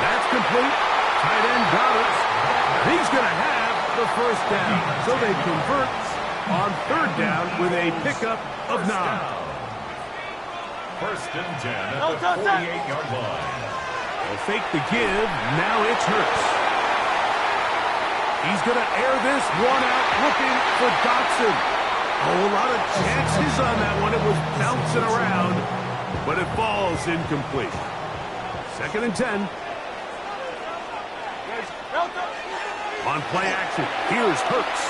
That's complete. Tight end got it. He's going to have the 1st down. So they convert on 3rd down with a pickup of 9. 1st and 10 at the 48-yard line. They'll fake the give. Now it's Hurts. He's going to air this one out looking for Dotson. Oh, a lot of chances on that one. It was bouncing around, but it falls incomplete. 2nd and 10. On play action, here's Hurts.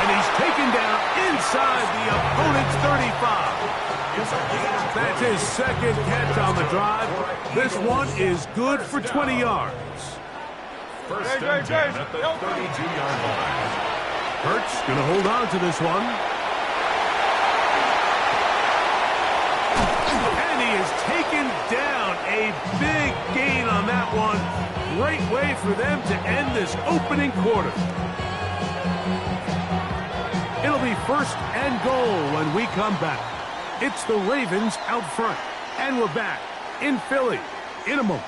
And he's taken down inside the opponent's 35. That's his 2nd catch on the drive. This one is good for 20 yards. First and 10 at the 32-yard line. Hurts going to hold on to this one. And he is taken down. A big gain on that one. Great way for them to end this opening quarter. It'll be first and goal when we come back. It's the Ravens out front. And we're back in Philly in a moment.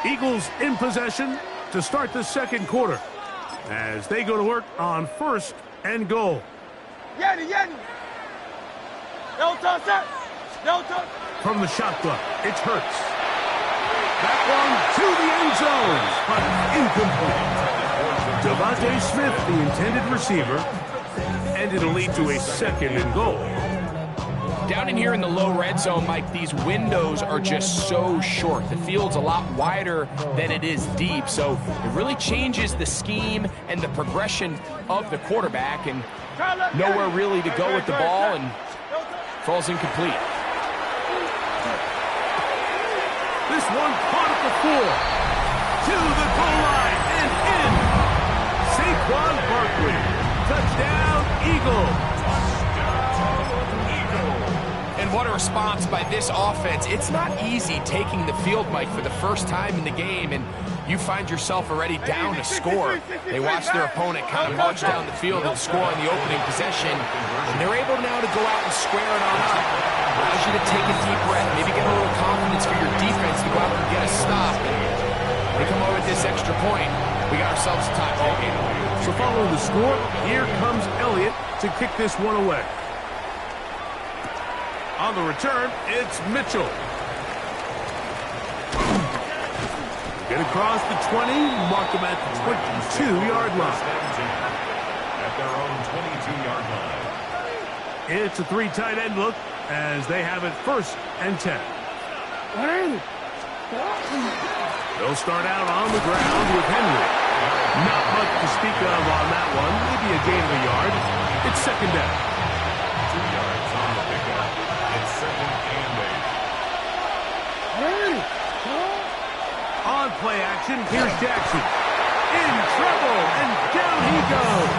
Eagles in possession to start the second quarter as they go to work on first and goal. From the shotgun, it's Hurts. That one to the end zone, but incomplete. Devontae Smith, the intended receiver, and it'll lead to a second and goal. Down in here in the low red zone, Mike, these windows are just so short. The field's a lot wider than it is deep, so it really changes the scheme and the progression of the quarterback, and nowhere really to go with the ball, and falls incomplete. This one caught at the 4. To the goal line and in. Saquon Barkley. Touchdown, Eagles. And what a response by this offense. It's not easy taking the field, Mike, for the first time in the game, and you find yourself already down a score. They watch their opponent kind of march down the field and score on the opening possession, and they're able now to go out and square it on up. Allows you to take a deep breath, maybe get a little confidence for your defense to go out and get a stop. And they come over with this extra point. We got ourselves a tie ball game. So following the score, here comes Elliott to kick this one away. On the return, it's Mitchell. Get across the 20, mark them at the 22-yard line. At their own 22-yard line. It's a 3 tight end look as they have it first and 10. They'll start out on the ground with Henry. Not much to speak of on that one. Maybe a gain of a yard. It's second down. 2 yards on the pickup. It's second and 8. On play action, here's Jackson. In trouble, and down he goes.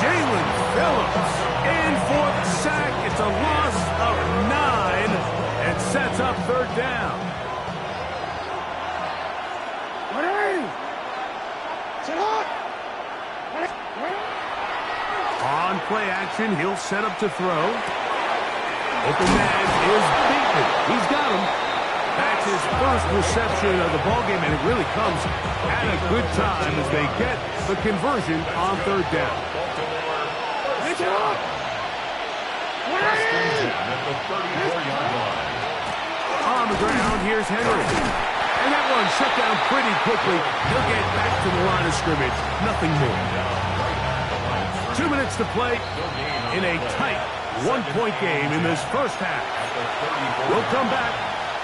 Jalen Phillips in for the sack. It's a loss of 9 and sets up third down. On play action, he'll set up to throw. Open man is Bateman. He's got him. That's his first reception of the ballgame, and it really comes at a good time as they get the conversion on third down. At the 34-yard line. On the ground, here's Henry. And that one shut down pretty quickly. He'll get back to the line of scrimmage. Nothing more. 2 minutes to play in a tight one-point game in this first half. We'll come back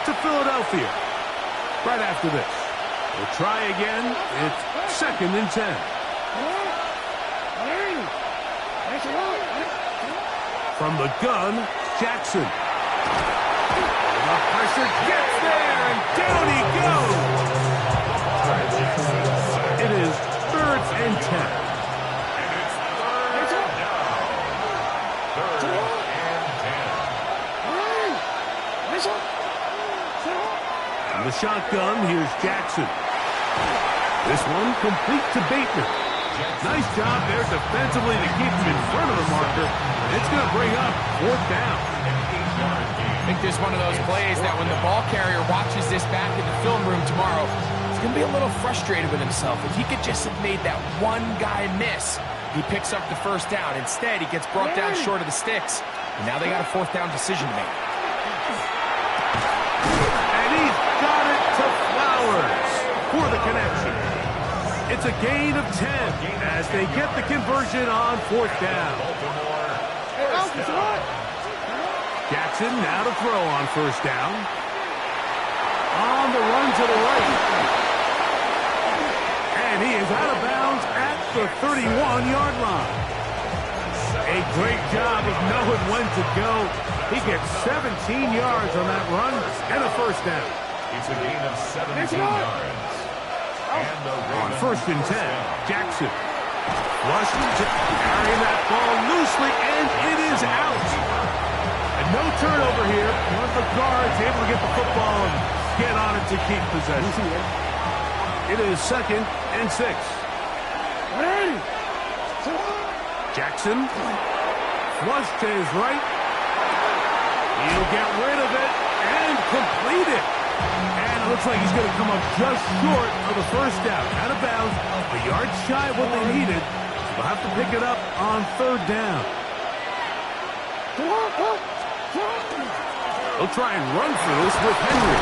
to Philadelphia right after this. We'll try again. It's second and 10. From the gun, Jackson. The pressure gets there, and down he goes. It is third and 10. The shotgun, here's Jackson. This one complete to Bateman. Nice job there defensively to keep him in front of the marker. It's going to bring up fourth down. I think there's one of those plays that when the ball carrier watches this back in the film room tomorrow, he's going to be a little frustrated with himself. If he could just have made that one guy miss, he picks up the first down. Instead, he gets brought down short of the sticks. And now they got a fourth down decision to make. He's got it to Flowers for the connection. It's a gain of 10 as they get the conversion on fourth down. Jackson now to throw on first down. On the run to the right. And he is out of bounds at the 31-yard line. A great job of knowing when to go. He gets 17 yards on that run and a first down. It's a gain of 17 yards. And the On Ravens 1st and 10, Jackson. Washington carrying that ball loosely, and it is out. And no turnover here. One of the guards able to get the football and get on it to keep possession. It is 2nd and 6. Jackson. Flush to his right. He'll get rid of it and complete it. And it looks like he's going to come up just short of the first down. Out of bounds, a yard shy of what they needed. So they'll have to pick it up on 3rd down. They'll try and run for this with Henry.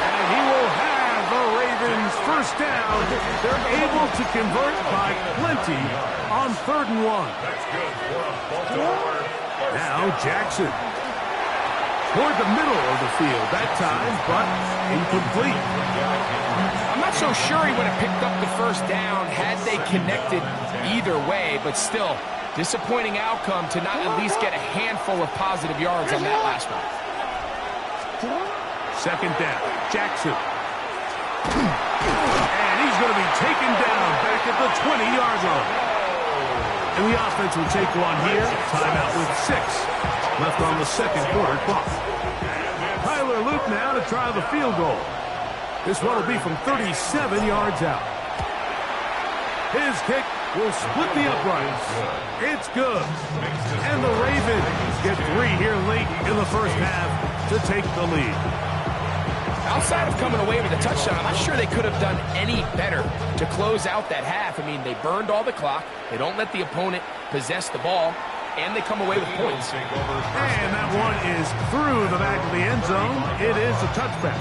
And he will have the Ravens first down. They're able to convert by plenty on 3rd and 1. That's good for a Baltimore. Now Jackson. Toward the middle of the field that time, but incomplete. I'm not so sure he would have picked up the first down had they connected either way, but still, disappointing outcome to not at least get a handful of positive yards on that last one. 2nd down, Jackson. And he's going to be taken down back at the 20-yard line. And the offense will take one here. Timeout with 6 left on the 2nd quarter clock. Tyler Luke now to try the field goal. This one will be from 37 yards out. His kick will split the uprights. It's good. And the Ravens get 3 here late in the first half to take the lead. Outside of coming away with a touchdown, I'm not sure they could have done any better to close out that half. I mean, they burned all the clock. They don't let the opponent possess the ball, and they come away with points. And that one is through the back of the end zone. It is a touchback.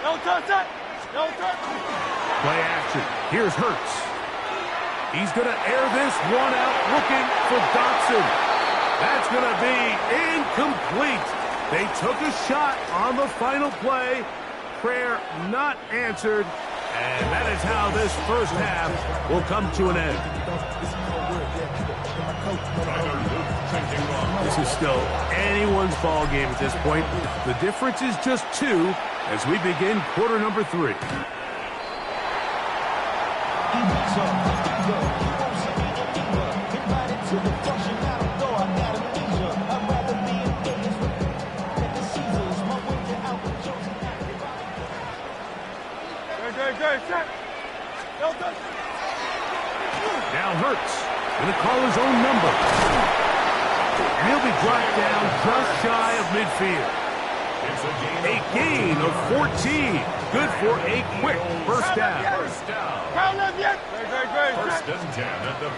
No touch. No touch. Play action. Here's Hurts. He's going to air this one out looking for Dotson. That's going to be incomplete. They took a shot on the final play. Prayer not answered. And that is how this first half will come to an end. This is still anyone's ball game at this point. The difference is just 2 as we begin quarter number 3. Now Hurts going to call his own number. And he'll be brought down just shy of midfield. A gain of 14. Good for a quick first down.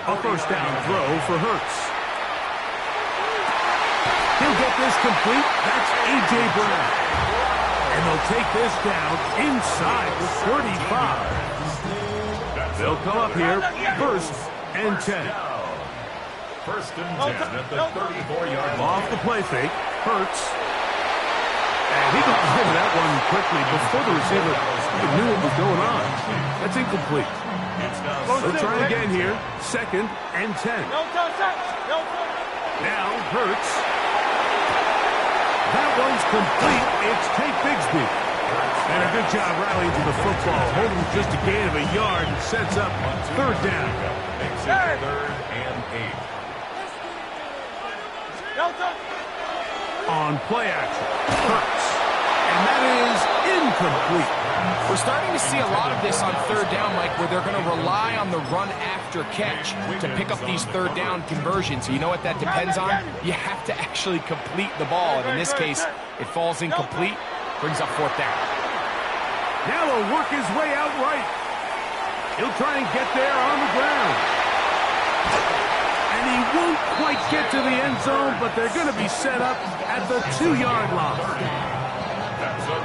A first down throw for Hurts. He'll get this complete. That's A.J. Brown. And they'll take this down inside the 35. They'll come up here, 1st and 10. 1st and 10 at the 34-yard line. Off the play fake, Hurts. And he got rid of that one quickly before the receiver even knew what was going on. That's incomplete. They'll try again here, 2nd and 10. Now Hurts. That one's complete. It's Tate Bigsby. And a good job rallying to the football. Holding just a gain of a yard and sets up 3rd down. Makes it 3rd and 8. On play action, Hurts. And that is incomplete. We're starting to see a lot of this on 3rd down, Mike, where they're going to rely on the run after catch to pick up these 3rd down conversions. So you know what that depends on? You have to actually complete the ball. And in this case, it falls incomplete, brings up 4th down. Now he'll work his way out right. He'll try and get there on the ground. And he won't quite get to the end zone, but they're going to be set up at the 2-yard line.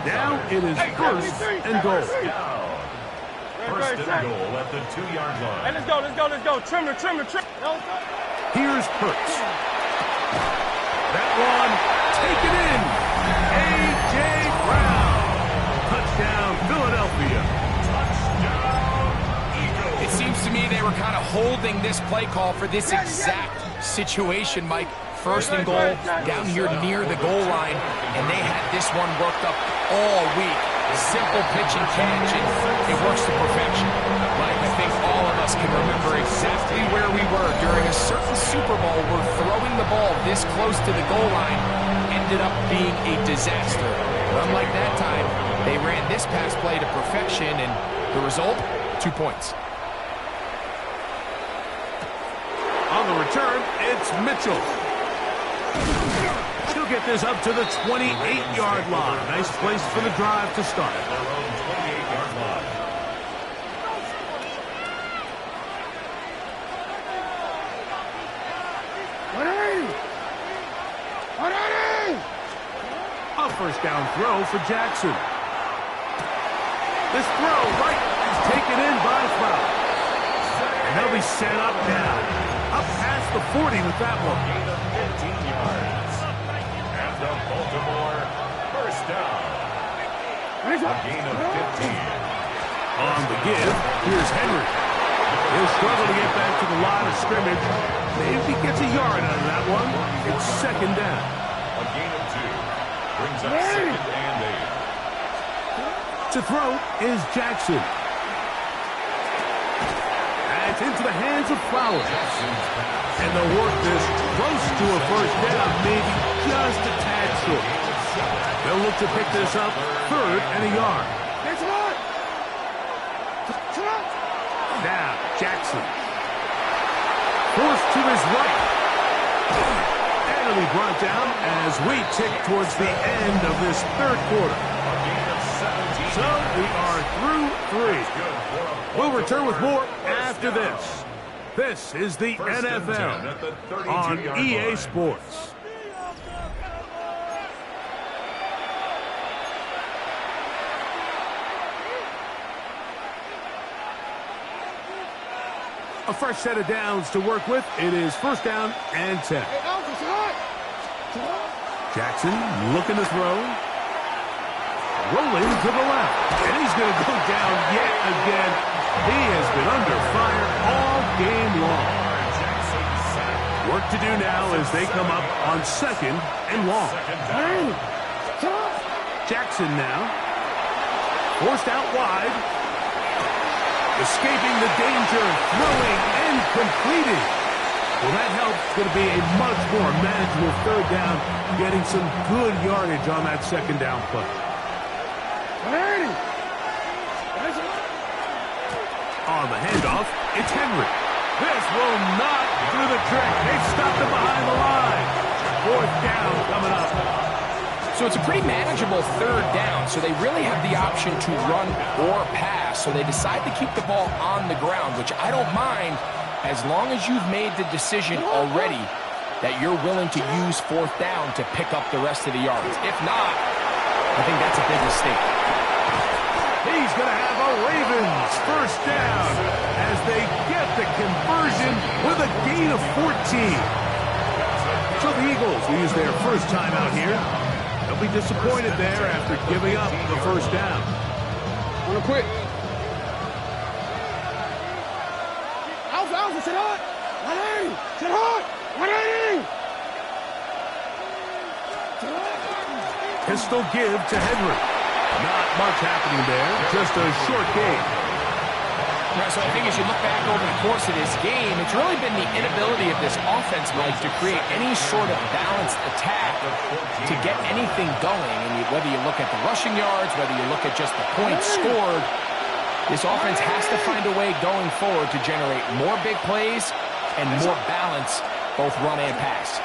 Now it is 1st and goal. 1st and goal at the 2-yard line. Hey, let's go. Trim. Here's Hurts. That one taken in. A.J. Brown. Touchdown, Philadelphia. It seems to me they were kind of holding this play call for this exact situation, Mike. First and goal, down here near the goal line, and they had this one worked up all week. Simple pitch and catch, and it works to perfection. Mike, I think all of us can remember exactly where we were during a certain Super Bowl where throwing the ball this close to the goal line ended up being a disaster. But unlike that time, they ran this pass play to perfection, and the result, 2 points. On the return, it's Mitchell. He'll get this up to the 28-yard line. Nice place for the drive to start. Their own 28-yard line. A first down throw for Jackson. This throw right is taken in by Flower. And they'll be set up now. Up past the 40 with that one. Gain of 15 yards. And the Baltimore first down. A gain of 15. On the give, here's Henry. He'll struggle to get back to the line of scrimmage. Maybe he gets a yard out of that one. It's second down. A gain of 2. Brings up second and 8. To throw is Jackson. It's into the hands of Flowers. And they'll work this close to a first down, maybe just a tad short. They'll look to pick this up, third and a yard. Now, Jackson. Forced to his right. And he'll be brought down as we tick towards the end of this third quarter. So we are through 3. We'll return with more after this. This is the NFL on EA Sports. A fresh set of downs to work with. It is first down and 10. Jackson looking to throw. Rolling to the left. And he's going to go down yet again. He has been under fire all game long. Work to do now as they come up on second and long. Jackson now. Forced out wide. Escaping the danger, throwing and completing. Well, that helps. It's going to be a much more manageable third down, getting some good yardage on that second down play. On the handoff, it's Henry. This will not do the trick. They've stopped him behind the line. Fourth down coming up. So it's a pretty manageable third down, so they really have the option to run or pass. So they decide to keep the ball on the ground, which I don't mind as long as you've made the decision already that you're willing to use fourth down to pick up the rest of the yards. If not, I think that's a big mistake. He's going to have a Ravens first down as they get the conversion with a gain of 14. So the Eagles will use their first time out here. They'll be disappointed there after giving up the first down. On the quick. Alpha, sit hot. 180. Sit hot. 180. Pistol give to Henry. Not much happening there. Just a short game. Right, so I think as you look back over the course of this game, it's really been the inability of this offense, Mike, to create any sort of balanced attack to get anything going. And whether you look at the rushing yards, whether you look at just the points scored, this offense has to find a way going forward to generate more big plays and more balance, both run and pass.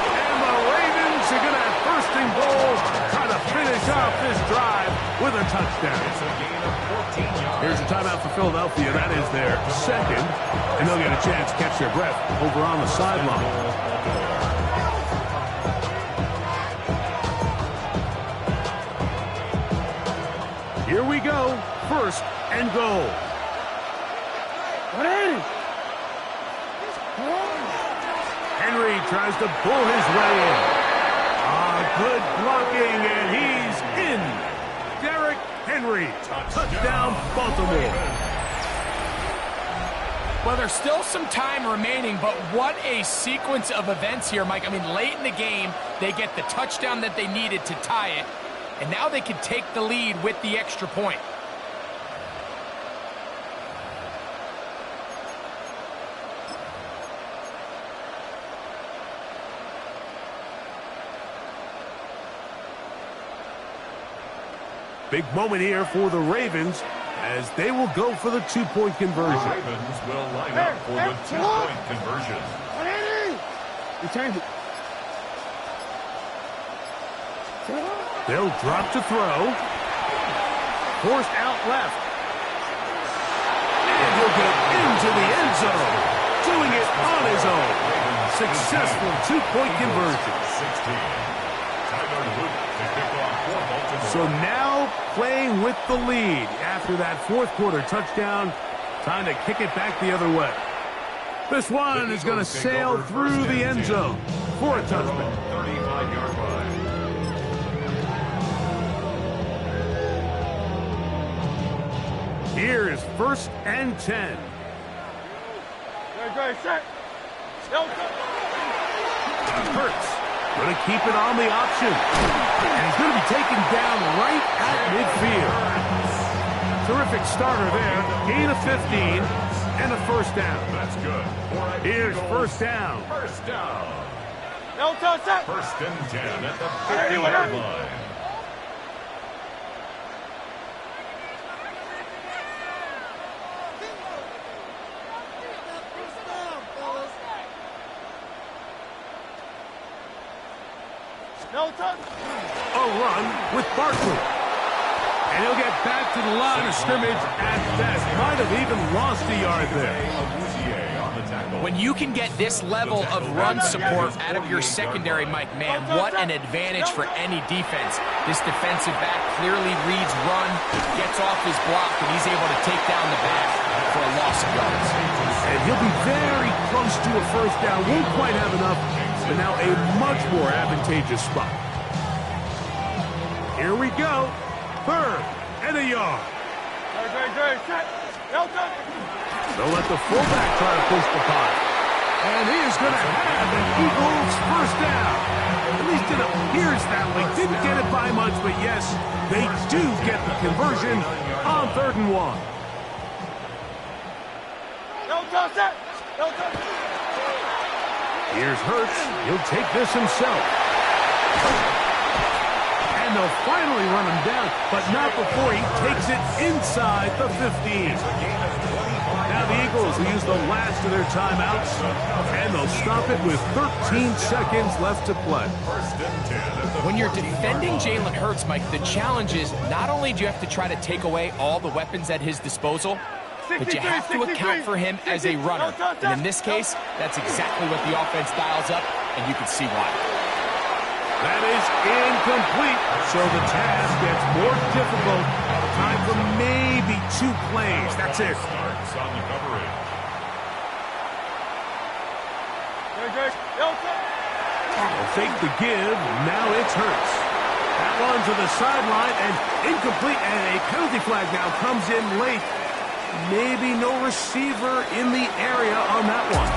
And the Ravens are going to have first and goal, try to finish off this drive with a touchdown. Here's a timeout for Philadelphia. That is their second, and they'll get a chance to catch their breath over on the sideline. Here we go. First and goal. 180. Henry tries to pull his way in. Good blocking, and he's in. Derrick Henry. Touchdown, Baltimore. Well, there's still some time remaining, but what a sequence of events here, Mike. I mean, late in the game, they get the touchdown that they needed to tie it, and now they can take the lead with the extra point. Big moment here for the Ravens as they will go for the two-point conversion. The Ravens will line up for the two-point conversion. Return it. They'll drop to throw. Forced out left. And he'll get into the end zone. Doing it on his own. Successful two-point conversion. 16. So now playing with the lead after that fourth quarter touchdown. Time to kick it back the other way. This one is going to sail through the end zone for a touchdown. 35-yard line. Here is 1st and 10. Hurts. Going to keep it on the option. And he's going to be taken down right at midfield. Terrific starter there. Gain of 15 and a first down. That's good. Here's first down. First down. First and 10 at the 50-yard line. A run with Barkley. And he'll get back to the line of scrimmage at best. Might have even lost a yard there. When you can get this level of run support out of your secondary, Mike, man, what an advantage for any defense. This defensive back clearly reads run, gets off his block, and he's able to take down the back for a loss of yards. And he'll be very close to a first down. Won't quite have enough, but now a much more advantageous spot. Here we go. 3rd and a yard. They'll let the fullback try to push the pot. And he is going to have an Eagles first down. At least it appears that way. Didn't get it by much, but yes, they do get the conversion on 3rd and 1. Here's Hurts. He'll take this himself. And they'll finally run him down, but not before he takes it inside the 15. Now the Eagles will use the last of their timeouts, and they'll stop it with 13 seconds left to play. When you're defending Jalen Hurts, Mike, the challenge is not only do you have to try to take away all the weapons at his disposal, but you have to account for him as a runner. And in this case, that's exactly what the offense dials up, and you can see why. That is incomplete, so the task gets more difficult. Time for maybe 2 plays. That's it. Starts on the coverage. They'll fake the give. Now it's Hurts. That one to the sideline and incomplete, and a penalty flag now comes in late. Maybe no receiver in the area on that one.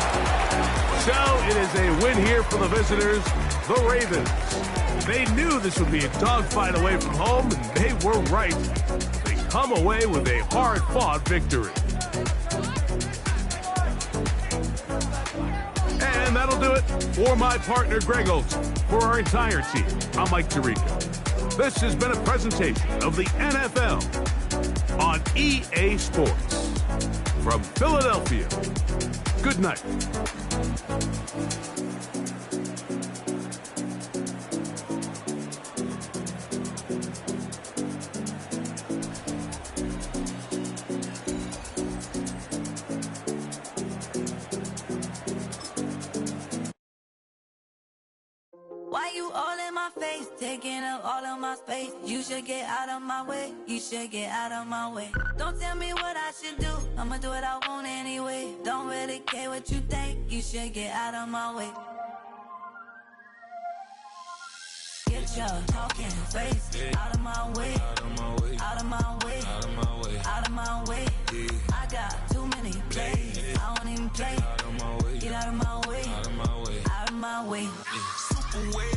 So it is a win here for the visitors, the Ravens. They knew this would be a dogfight away from home, and they were right. They come away with a hard-fought victory. And that'll do it for my partner, Greg Olson. For our entire team, I'm Mike Tirico. This has been a presentation of the NFL on EA Sports. From Philadelphia, good night. Why you all in my face, taking up all of my space? You should get out of my way, you should get out of my way. Don't tell me what I should do, I'ma do what I want anyway. Don't really care what you think, you should get out of my way. Get your talking face out of my way, out of my way, out of my way, out of my way, out of my way. I got too many plays, I don't Get out of my way. Get out of my way. Out of my way. Out of my way. Super way.